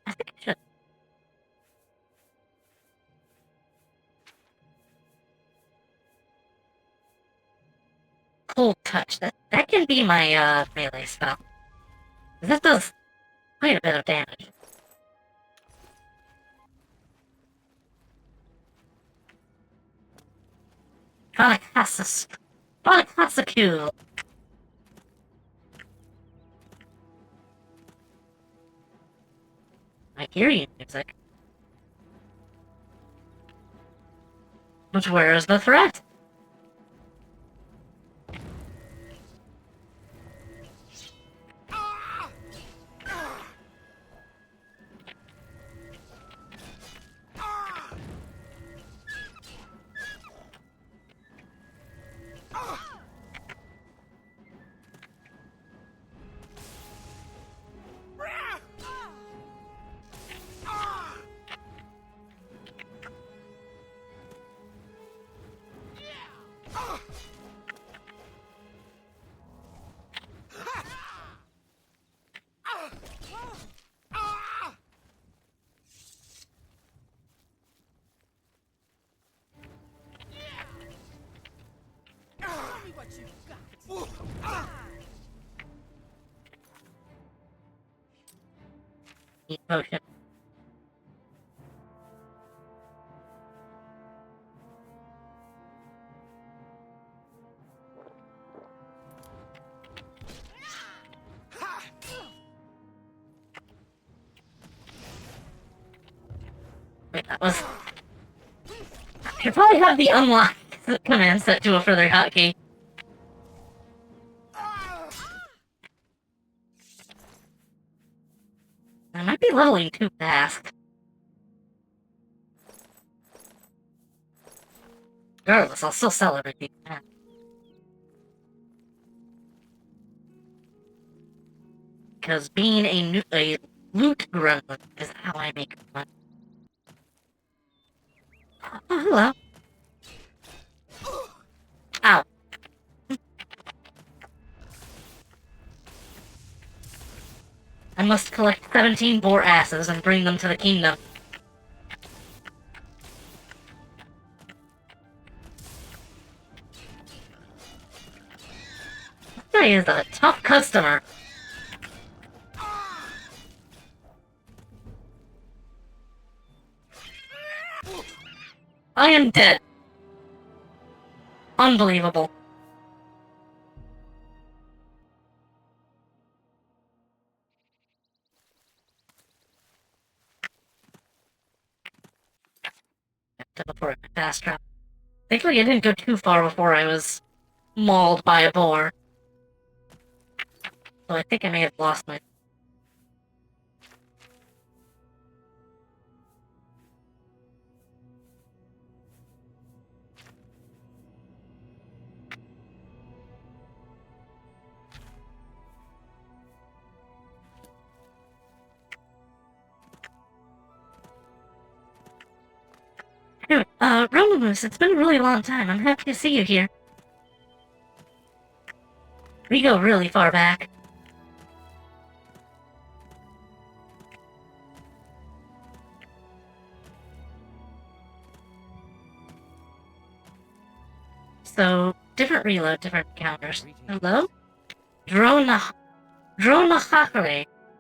I think I should. Cold touch. That can be my melee spell. That does quite a bit of damage. Cool. I hear you, music. But where is the threat? Potion. Wait, that was... I should probably have the unlock command set to a further hotkey. I might be leveling too fast. Regardless, I'll still sell everything. Because being a loot gremlin is how I make money. Oh, hello. Ow. I must collect 17 boar asses and bring them to the kingdom. This guy is a tough customer. I am dead. Unbelievable. Teleport fast travel. Thankfully, I didn't go too far before I was mauled by a boar. So I think I may have lost my... Romulus, it's been a really long time. I'm happy to see you here. We go really far back. So, different reload, different encounters. Hello? Dronahakare.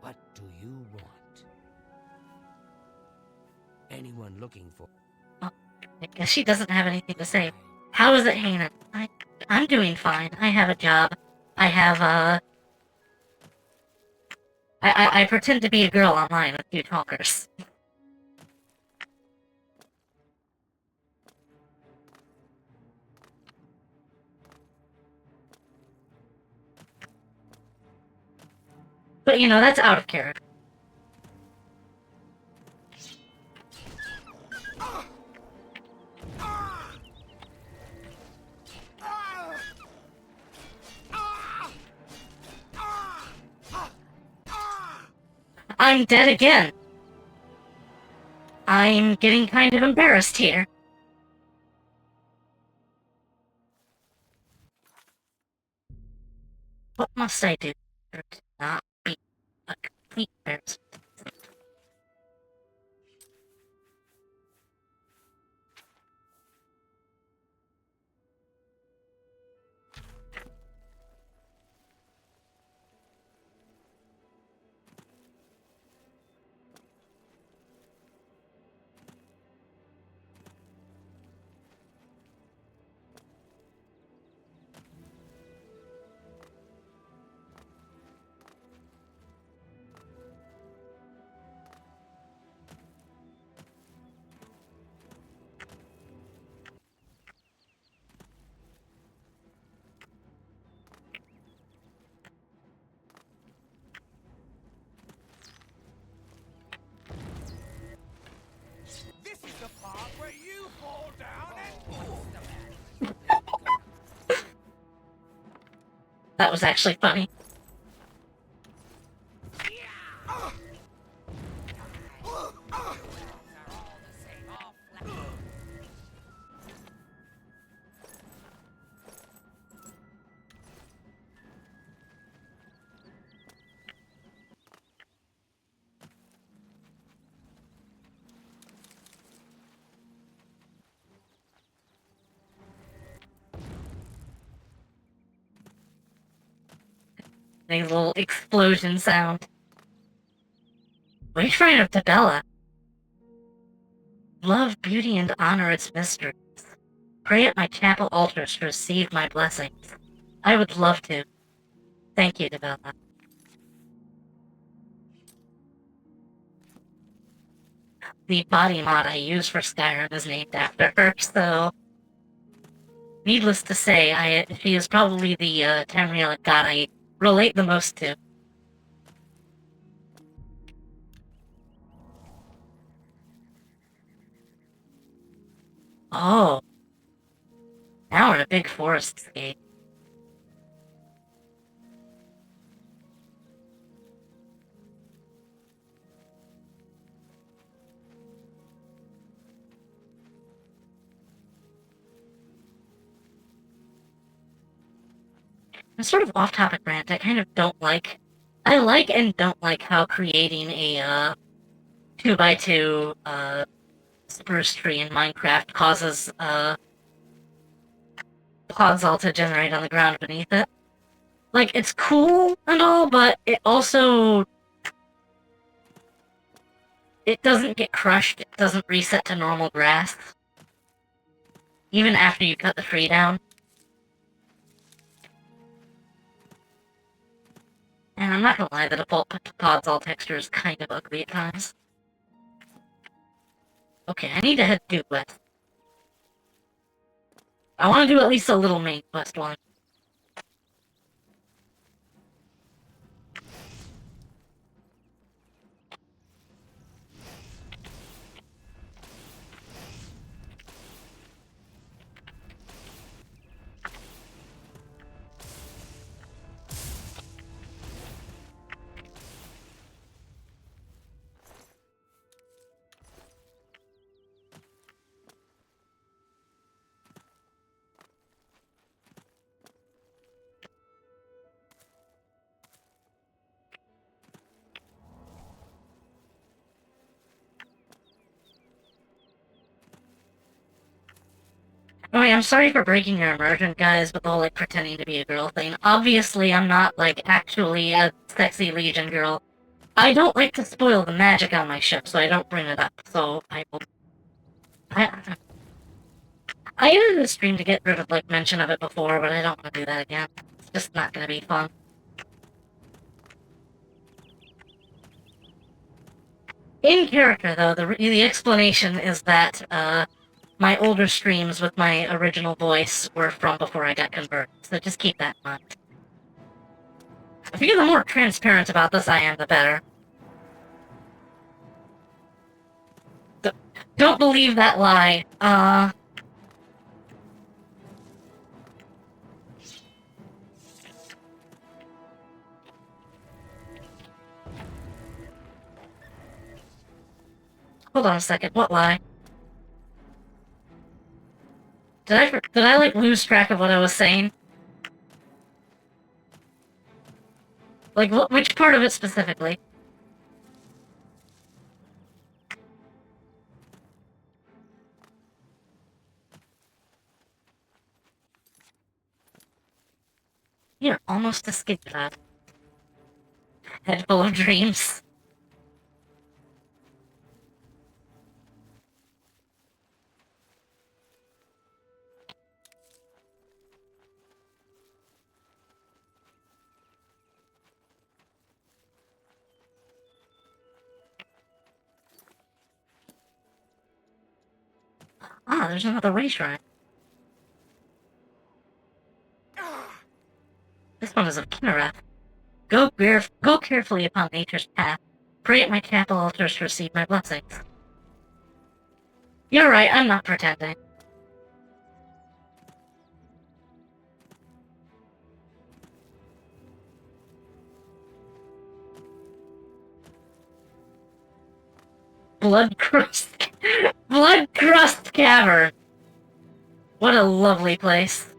What do you want? Anyone looking for... I guess she doesn't have anything to say. How is it, Hanan? I'm doing fine. I have a job. I have, I pretend to be a girl online with two talkers. But, you know, that's out of character. I'm dead again. I'm getting kind of embarrassed here. What must I do to not be a complete embarrassment? This is the part where you fall down That was actually funny. A little explosion sound. Which right up to Bella? Love, beauty, and honor its mysteries. Pray at my chapel altars to receive my blessings. I would love to. Thank you, Bella. The body mod I use for Skyrim is named after her, so... Needless to say, she is probably the Tamrielic god I relate the most to. Oh. Now we're in a big forest escape. A sort of off-topic rant, I kind of don't like... I like and don't like how creating a, 2x2, spruce tree in Minecraft causes, podzol to generate on the ground beneath it. Like, it's cool and all, but it also... It doesn't get crushed, it doesn't reset to normal grass. Even after you cut the tree down. And I'm not gonna lie, the default podzol texture is kind of ugly at times. Okay, I need to head due west. I want to do at least a little main quest one. way, I'm sorry for breaking your immersion, guys, with the whole, like, pretending to be a girl thing. Obviously, I'm not, like, actually a sexy Legion girl. I don't like to spoil the magic on my ship, so I don't bring it up, so I will... I ended the stream to get rid of, like, mention of it before, but I don't want to do that again. It's just not gonna be fun. In character, though, the explanation is that, my older streams with my original voice were from before I got converted, so just keep that in mind. I figure the more transparent about this I am, the better. Don't believe that lie. Hold on a second, what lie? Did I, like, lose track of what I was saying? Like, which part of it specifically? You're almost escaped that. Head full of dreams. Ah, there's another way shrine. This one is of Kinnereth. Go carefully upon nature's path. Pray at my chapel altars to receive my blessings. You're right, I'm not pretending. Blood Crust Cavern! What a lovely place.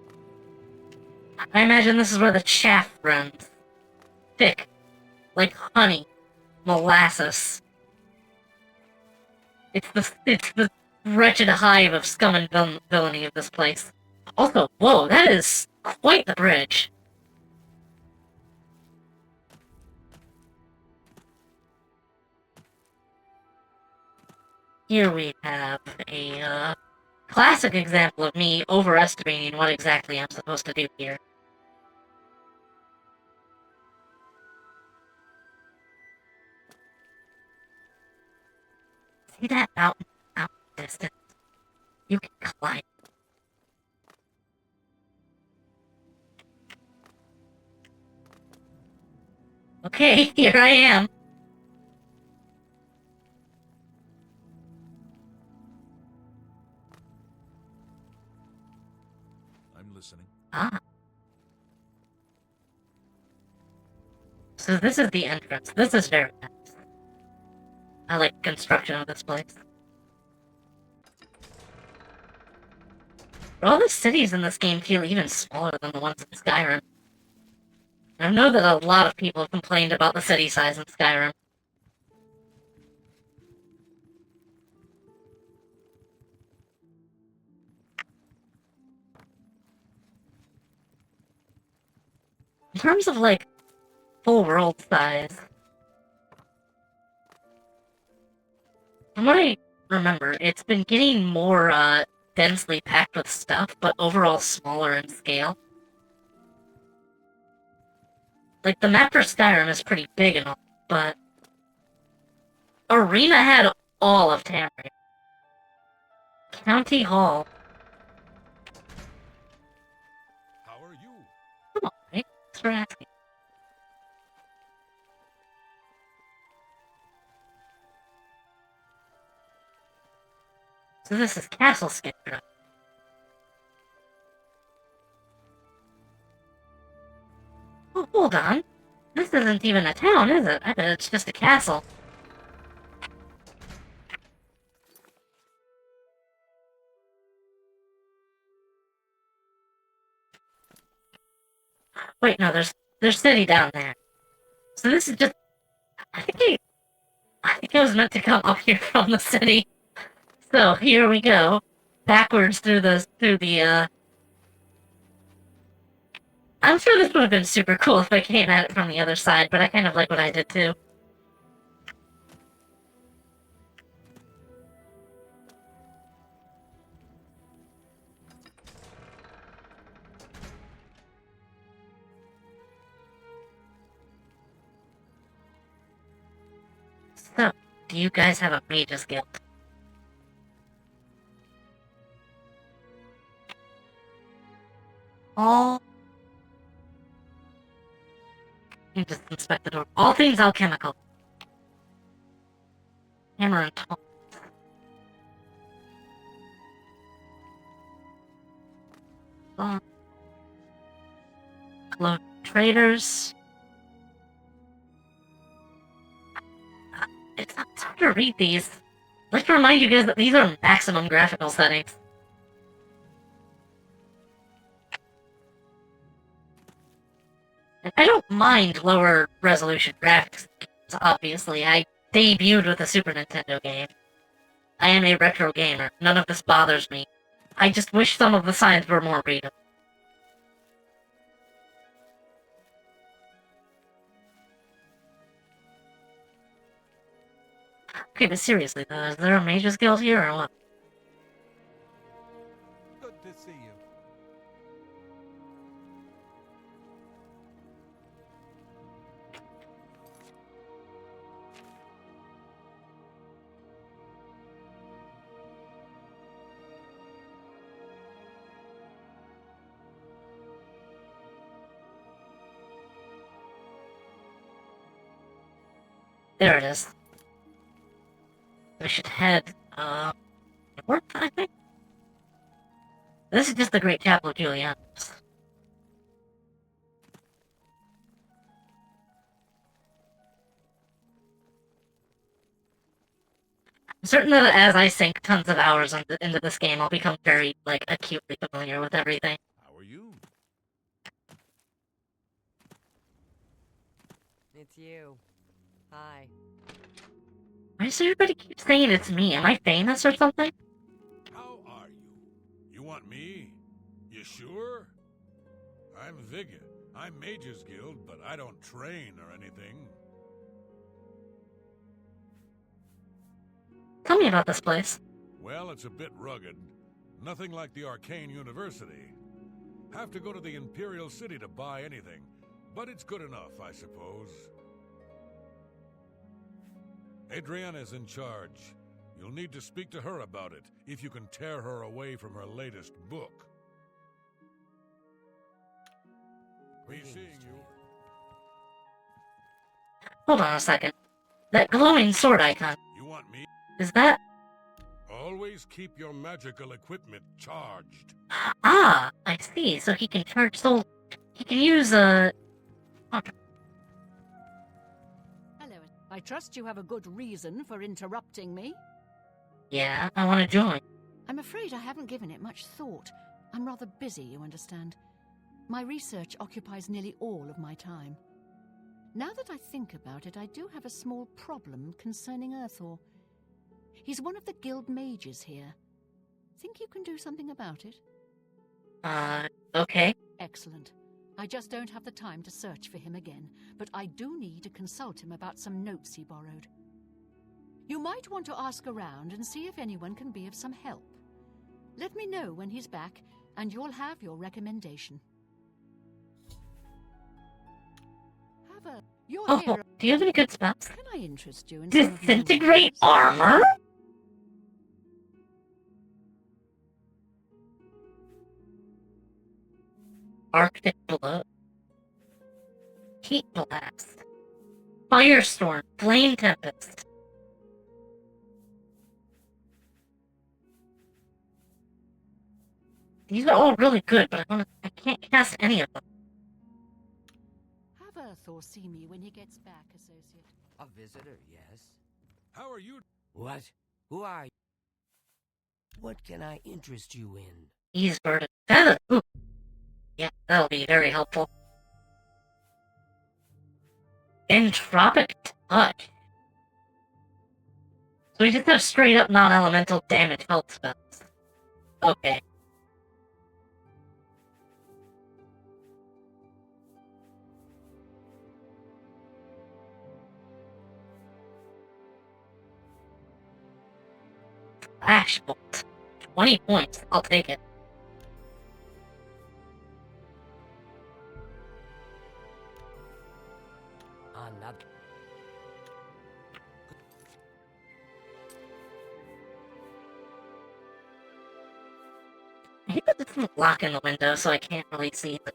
I imagine this is where the chaff runs. Thick. Like honey. Molasses. It's the wretched hive of scum and villainy of this place. Also, whoa, that is quite the bridge. Here we have a, classic example of me overestimating what exactly I'm supposed to do here. See that mountain out in the distance? You can climb. Okay, here I am. I'm listening. Ah. So this is the entrance. This is very nice. I like the construction of this place. All the cities in this game feel even smaller than the ones in Skyrim. I know that a lot of people have complained about the city size in Skyrim. In terms of, like, full world size, from what I remember, it's been getting more, densely packed with stuff, but overall smaller in scale. Like, the map for Skyrim is pretty big and all, but Arena had all of Tamriel. County Hall. How are you? Come on, right? Thanks for asking. So this is Castle Sedra. Oh, hold on. This isn't even a town, is it? I bet it's just a castle. Wait, no, there's city down there. So this is just... I think I was meant to come up here from the city. So, here we go. backwards through the. I'm sure this would have been super cool if I came at it from the other side, but I kind of like what I did too. So, do you guys have a Mage's Guild? All... You just inspect the door. All things alchemical. Hammer and tongs. Clone traders. It's hard to read these. I'd like to remind you guys that these are maximum graphical settings. And I don't mind lower resolution graphics, obviously. I debuted with a Super Nintendo game. I am a retro gamer. None of this bothers me. I just wish some of the signs were more readable. Okay, but seriously though, is there a Mage's Guild here or what? Good to see you. There it is. We should head, north, I think? This is just the Great Chapel of Julianus. I'm certain that as I sink tons of hours into this game, I'll become very, like, acutely familiar with everything. How are you? It's you. Hi. Why does everybody keep saying it's me? Am I famous or something? How are you? You want me? You sure? I'm Vigga. I'm Mage's Guild, but I don't train or anything. Tell me about this place. Well, it's a bit rugged. Nothing like the Arcane University. Have to go to the Imperial City to buy anything, but it's good enough, I suppose. Adriana's in charge. You'll need to speak to her about it, if you can tear her away from her latest book. Be seeing you. Hold on a second. That glowing sword icon, You want me? is that... Always keep your magical equipment charged. Ah, I see. So he can charge soul... He can use, Hello. I trust you have a good reason for interrupting me. Yeah, I want to join. I'm afraid I haven't given it much thought. I'm rather busy, you understand. My research occupies nearly all of my time. Now that I think about it, I do have a small problem concerning Earthor. He's one of the guild mages here. Think you can do something about it? Okay. Excellent. I just don't have the time to search for him again, but I do need to consult him about some notes he borrowed. You might want to ask around and see if anyone can be of some help. Let me know when he's back, and you'll have your recommendation. You're Oh, here. do you have any good spells? Can I interest you in some of my Disintegrate wares? armor? Arctic blow. Heat blast. Firestorm. Flame tempest. These are all really good, but I can't cast any of them. Have Earthor see me when he gets back, Associate. A visitor, yes. How are you? What? Who are you? What can I interest you in? Ease burden. Feather. Ooh. Yeah, that'll be very helpful. Entropic touch. So we just have straight up non-elemental damage health spells. Okay. Flash bolt. 20 points. I'll take it. Another. I hate that it's a block in the window, so I can't really see it.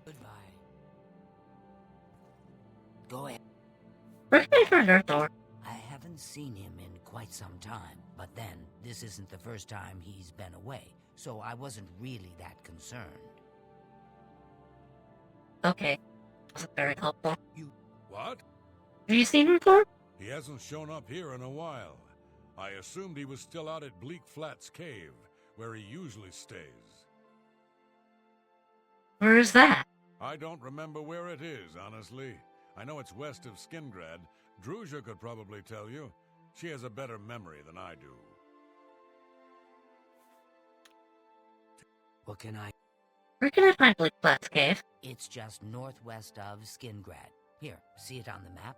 Goodbye. Go ahead. Where's my friend Arthur? I haven't seen him in quite some time, but then this isn't the first time he's been away, so I wasn't really that concerned. Okay. Wasn't very helpful. What? Have you seen Arthur? He hasn't shown up here in a while. I assumed he was still out at Bleak Flats Cave, where he usually stays. Where is that? I don't remember where it is, honestly. I know it's west of Skingrad. Druzia could probably tell you. She has a better memory than I do. What can I... Where can I find Bleak Flats Cave? It's just northwest of Skingrad. Here, see it on the map?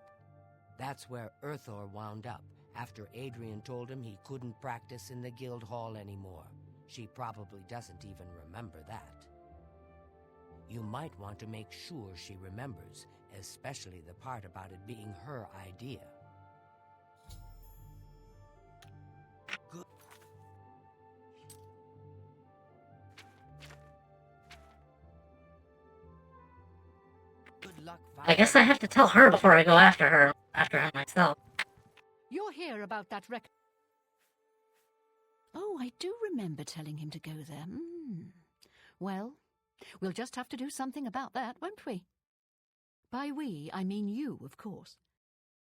That's where Urthor wound up, after Adrian told him he couldn't practice in the guild hall anymore. She probably doesn't even remember that. You might want to make sure she remembers, especially the part about it being her idea. Good. Good luck. I guess I have to tell her before I go after her myself. You're here about that record. Oh, I do remember telling him to go there. Well, we'll just have to do something about that, won't we? By we, I mean you, of course.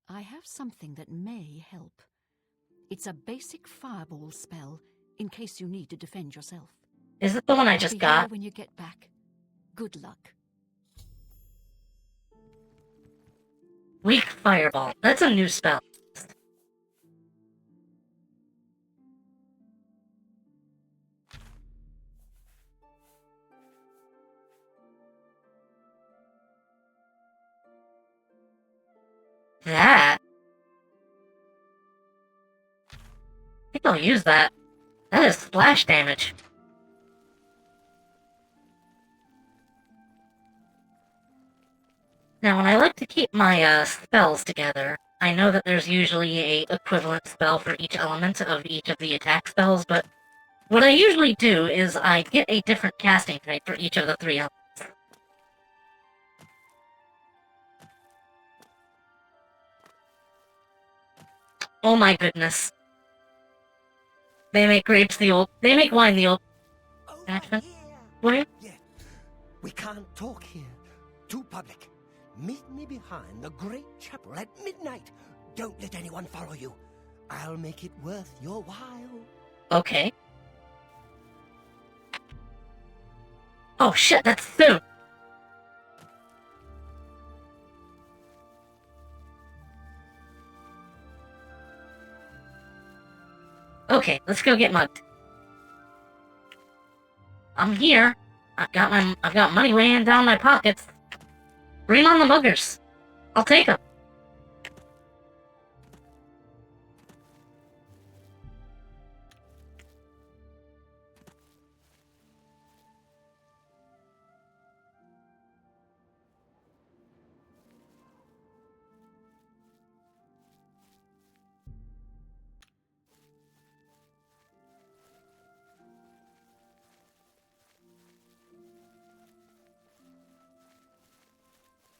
I have something that may help. It's a basic fireball spell, in case you need to defend yourself. Is it the one I I'll just be got? here when you get back. Good luck. Weak Fireball. That's a new spell. That? I think I'll use that. That is splash damage. Now, when I like to keep my spells together, I know that there's usually a equivalent spell for each element of each of the attack spells, but what I usually do is I get a different casting type for each of the 3 elements. Oh my goodness. They make they make wine the old Over fashion. here. Where? Yeah. We can't talk here. Too public. Meet me behind the great chapel at midnight. Don't let anyone follow you. I'll make it worth your while. Okay. Oh shit, that's soon! Okay, let's go get mugged. I'm here. I've got money weighing down my pockets. Bring on the muggers. I'll take them.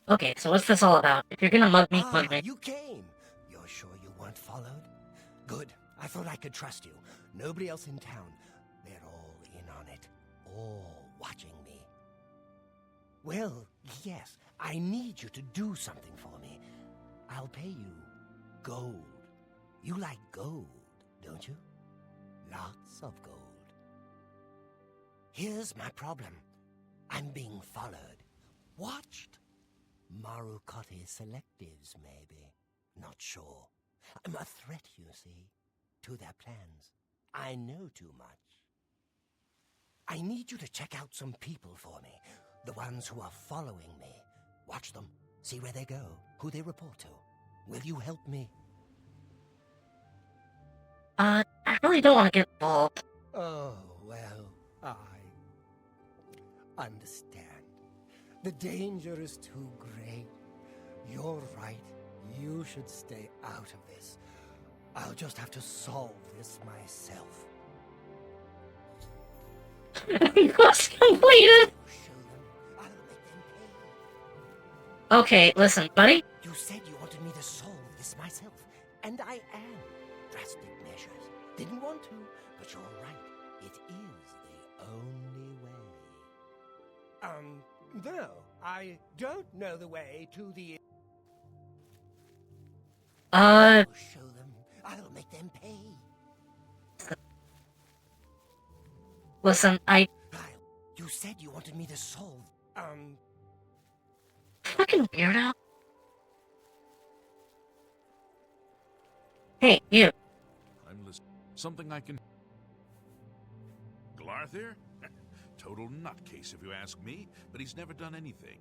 Okay, so what's this all about? If you're gonna mug me, mug me. You came. You're sure you weren't followed? Good. I thought I could trust you. Nobody else in town. They're all in on it. All watching me. Well, yes, I need you to do something for me. I'll pay you gold. You like gold, don't you? Lots of gold. Here's my problem. I'm being followed. Watched. Marukotti selectives, maybe. Not sure. I'm a threat, you see, to their plans. I know too much. I need you to check out some people for me. The ones who are following me. Watch them. See where they go. Who they report to. Will you help me? I really don't want to get involved. Oh, well, I understand. The danger is too great. You're right. You should stay out of this. I'll just have to solve this myself. Quest completed! Show them. I'll make them Okay, listen, buddy. pay. You said you wanted me to solve this myself, and I am. Drastic measures. Didn't want to, but you're right. It is the only way. No, I don't know the way to the... Show them. I'll make them pay. Listen, Kyle, you said you wanted me to solve... Fucking weirdo. Hey, you. I'm listening. Something I can... Glarth here? Total nutcase if you ask me, but he's never done anything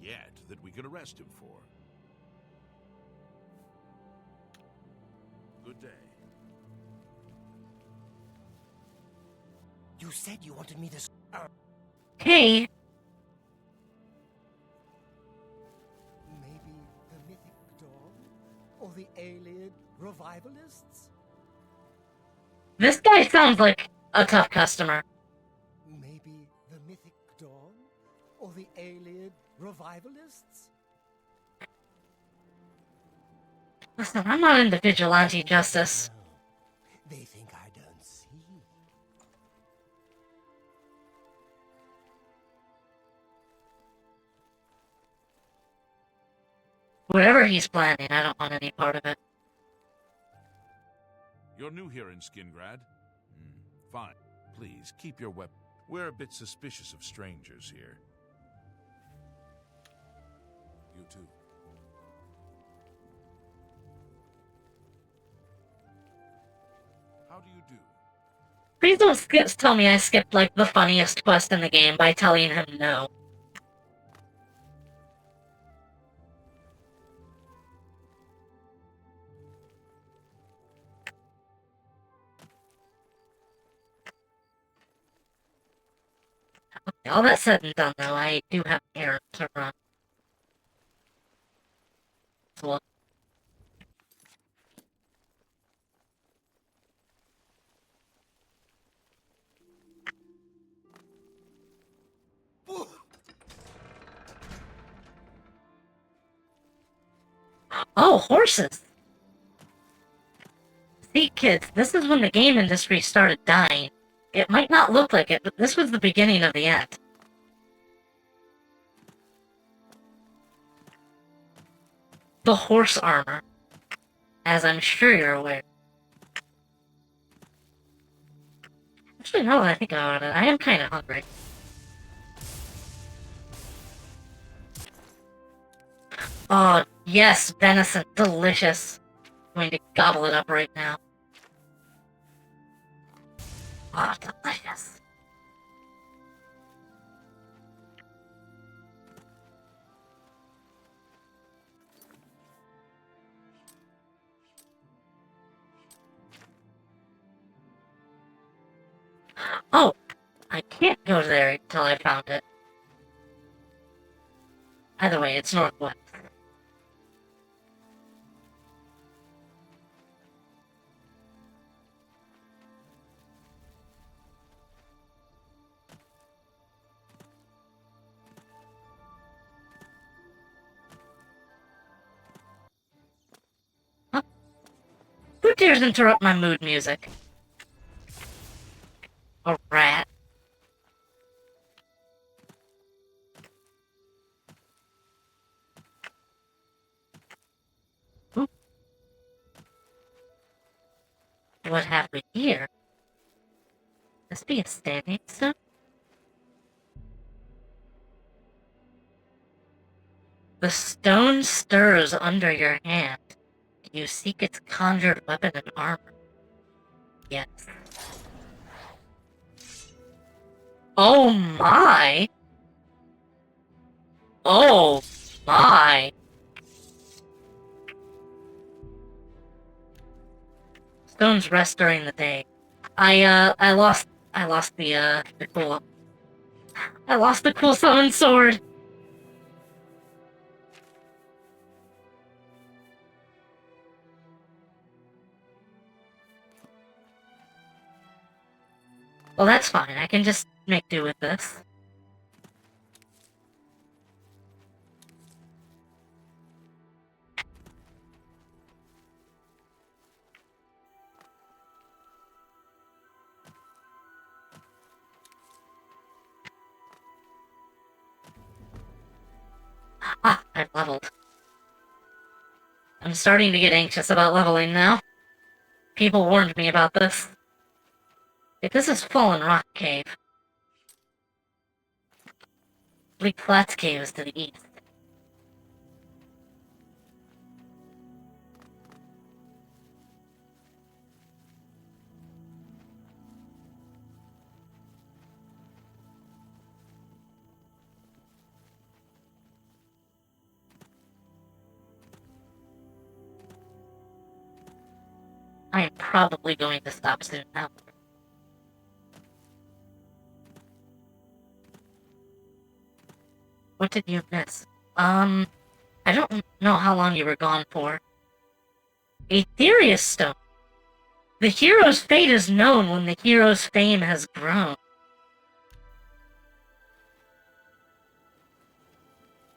yet that we could arrest him for. Good day. You said you wanted me to... Hey. Maybe the Mythic Dawn? Or the Alien Revivalists? This guy sounds like a tough customer. Maybe the Mythic Dawn? Or the Alien Revivalists? Listen, I'm not into vigilante justice. No. They think I don't see. Whatever he's planning, I don't want any part of it. You're new here in Skingrad? Fine. Please, keep your weapon. We're a bit suspicious of strangers here. You too. How do you do? Please don't tell me I skipped, like, the funniest quest in the game by telling him no. Okay, all that said and done, though, I do have an errand to run. So, oh, horses! See, kids, this is when the game industry started dying. It might not look like it, but this was the beginning of the end. The horse armor. As I'm sure you're aware. Actually, now that I think about it, I am kind of hungry. Oh, yes, venison. Delicious. I'm going to gobble it up right now. Oh, delicious. Oh, I can't go there until I found it. Either way, it's northwest. dares interrupt my mood music? A rat. Ooh. What have we here? This be a standing stone? The stone stirs under your hand. You seek its conjured weapon and armor. Yes. Oh my! Oh my! Stones rest during the day. I lost the cool... I lost the cool summon sword! Well, that's fine. I can just make do with this. Ah, I've leveled. I'm starting to get anxious about leveling now. People warned me about this. If this is Fallen Rock Cave. Bleak Flats Cave is to the east. I am probably going to stop soon now. What did you miss? I don't know how long you were gone for. Aetherius Stone. The hero's fate is known when the hero's fame has grown.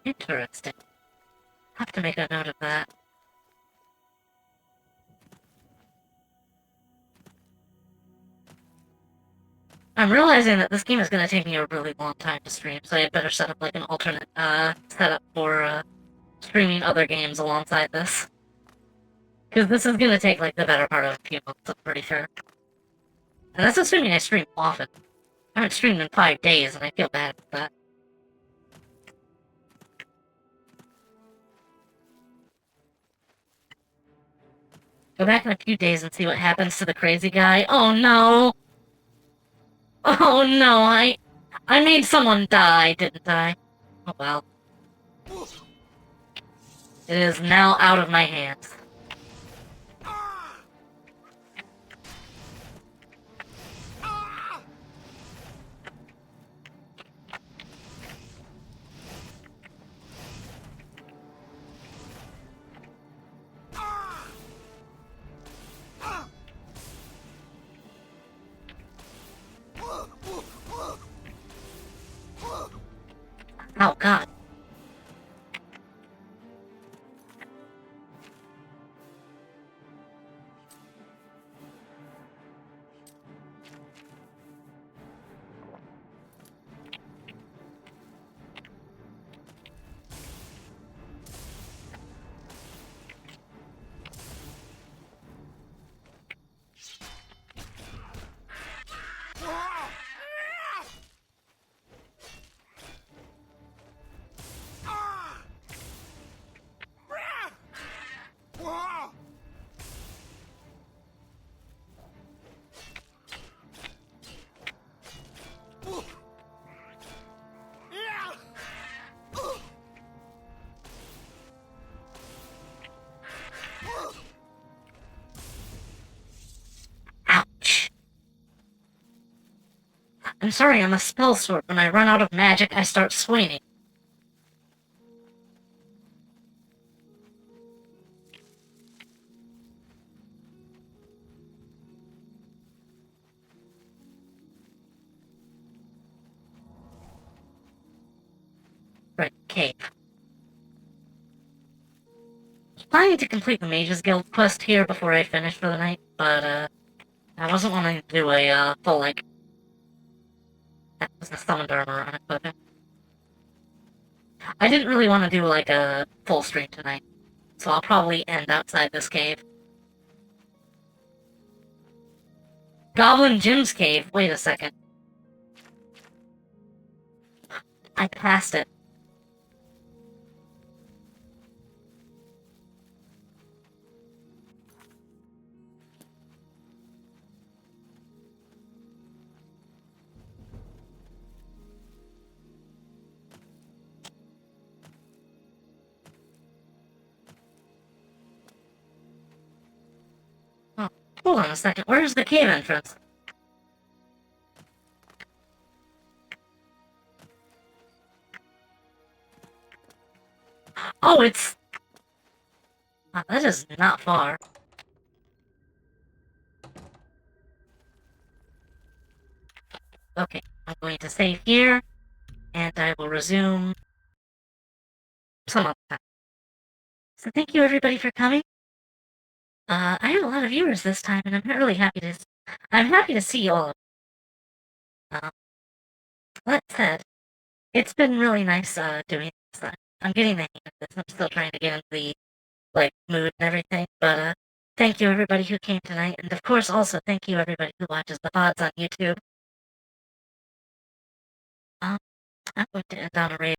Interesting. Have to make a note of that. I'm realizing that this game is going to take me a really long time to stream, so I had better set up like an alternate setup for streaming other games alongside this. Because this is going to take like the better part of a few months, I'm pretty sure. And that's assuming I stream often. I haven't streamed in 5 days, and I feel bad about that. Go back in a few days and see what happens to the crazy guy. Oh no! Oh no, I made someone die, didn't I? Oh well. It is now out of my hands. Oh god. Ouch. I'm sorry, I'm a spell sword. When I run out of magic, I start swinging. Right, cave. planning to complete the Mages Guild quest here before I finish for the night, but, I wasn't wanting to do a, full, like... That was the summoned armor unequipping. I didn't really want to do, like, a full stream tonight, so I'll probably end outside this cave. Goblin Jim's cave? Wait a second. I passed it. Oh, hold on a second. Where's the cave entrance? Oh, it's... that is not far. Okay, I'm going to save here, and I will resume some other time. So thank you everybody for coming. I have a lot of viewers this time, and I'm really happy to... I'm happy to see all of you. That said, it's been really nice, doing this. I'm getting the hang of this. I'm still trying to get into the, like, mood and everything, but, thank you everybody who came tonight, and of course also thank you everybody who watches the VODs on YouTube. I'm going to end on a raid.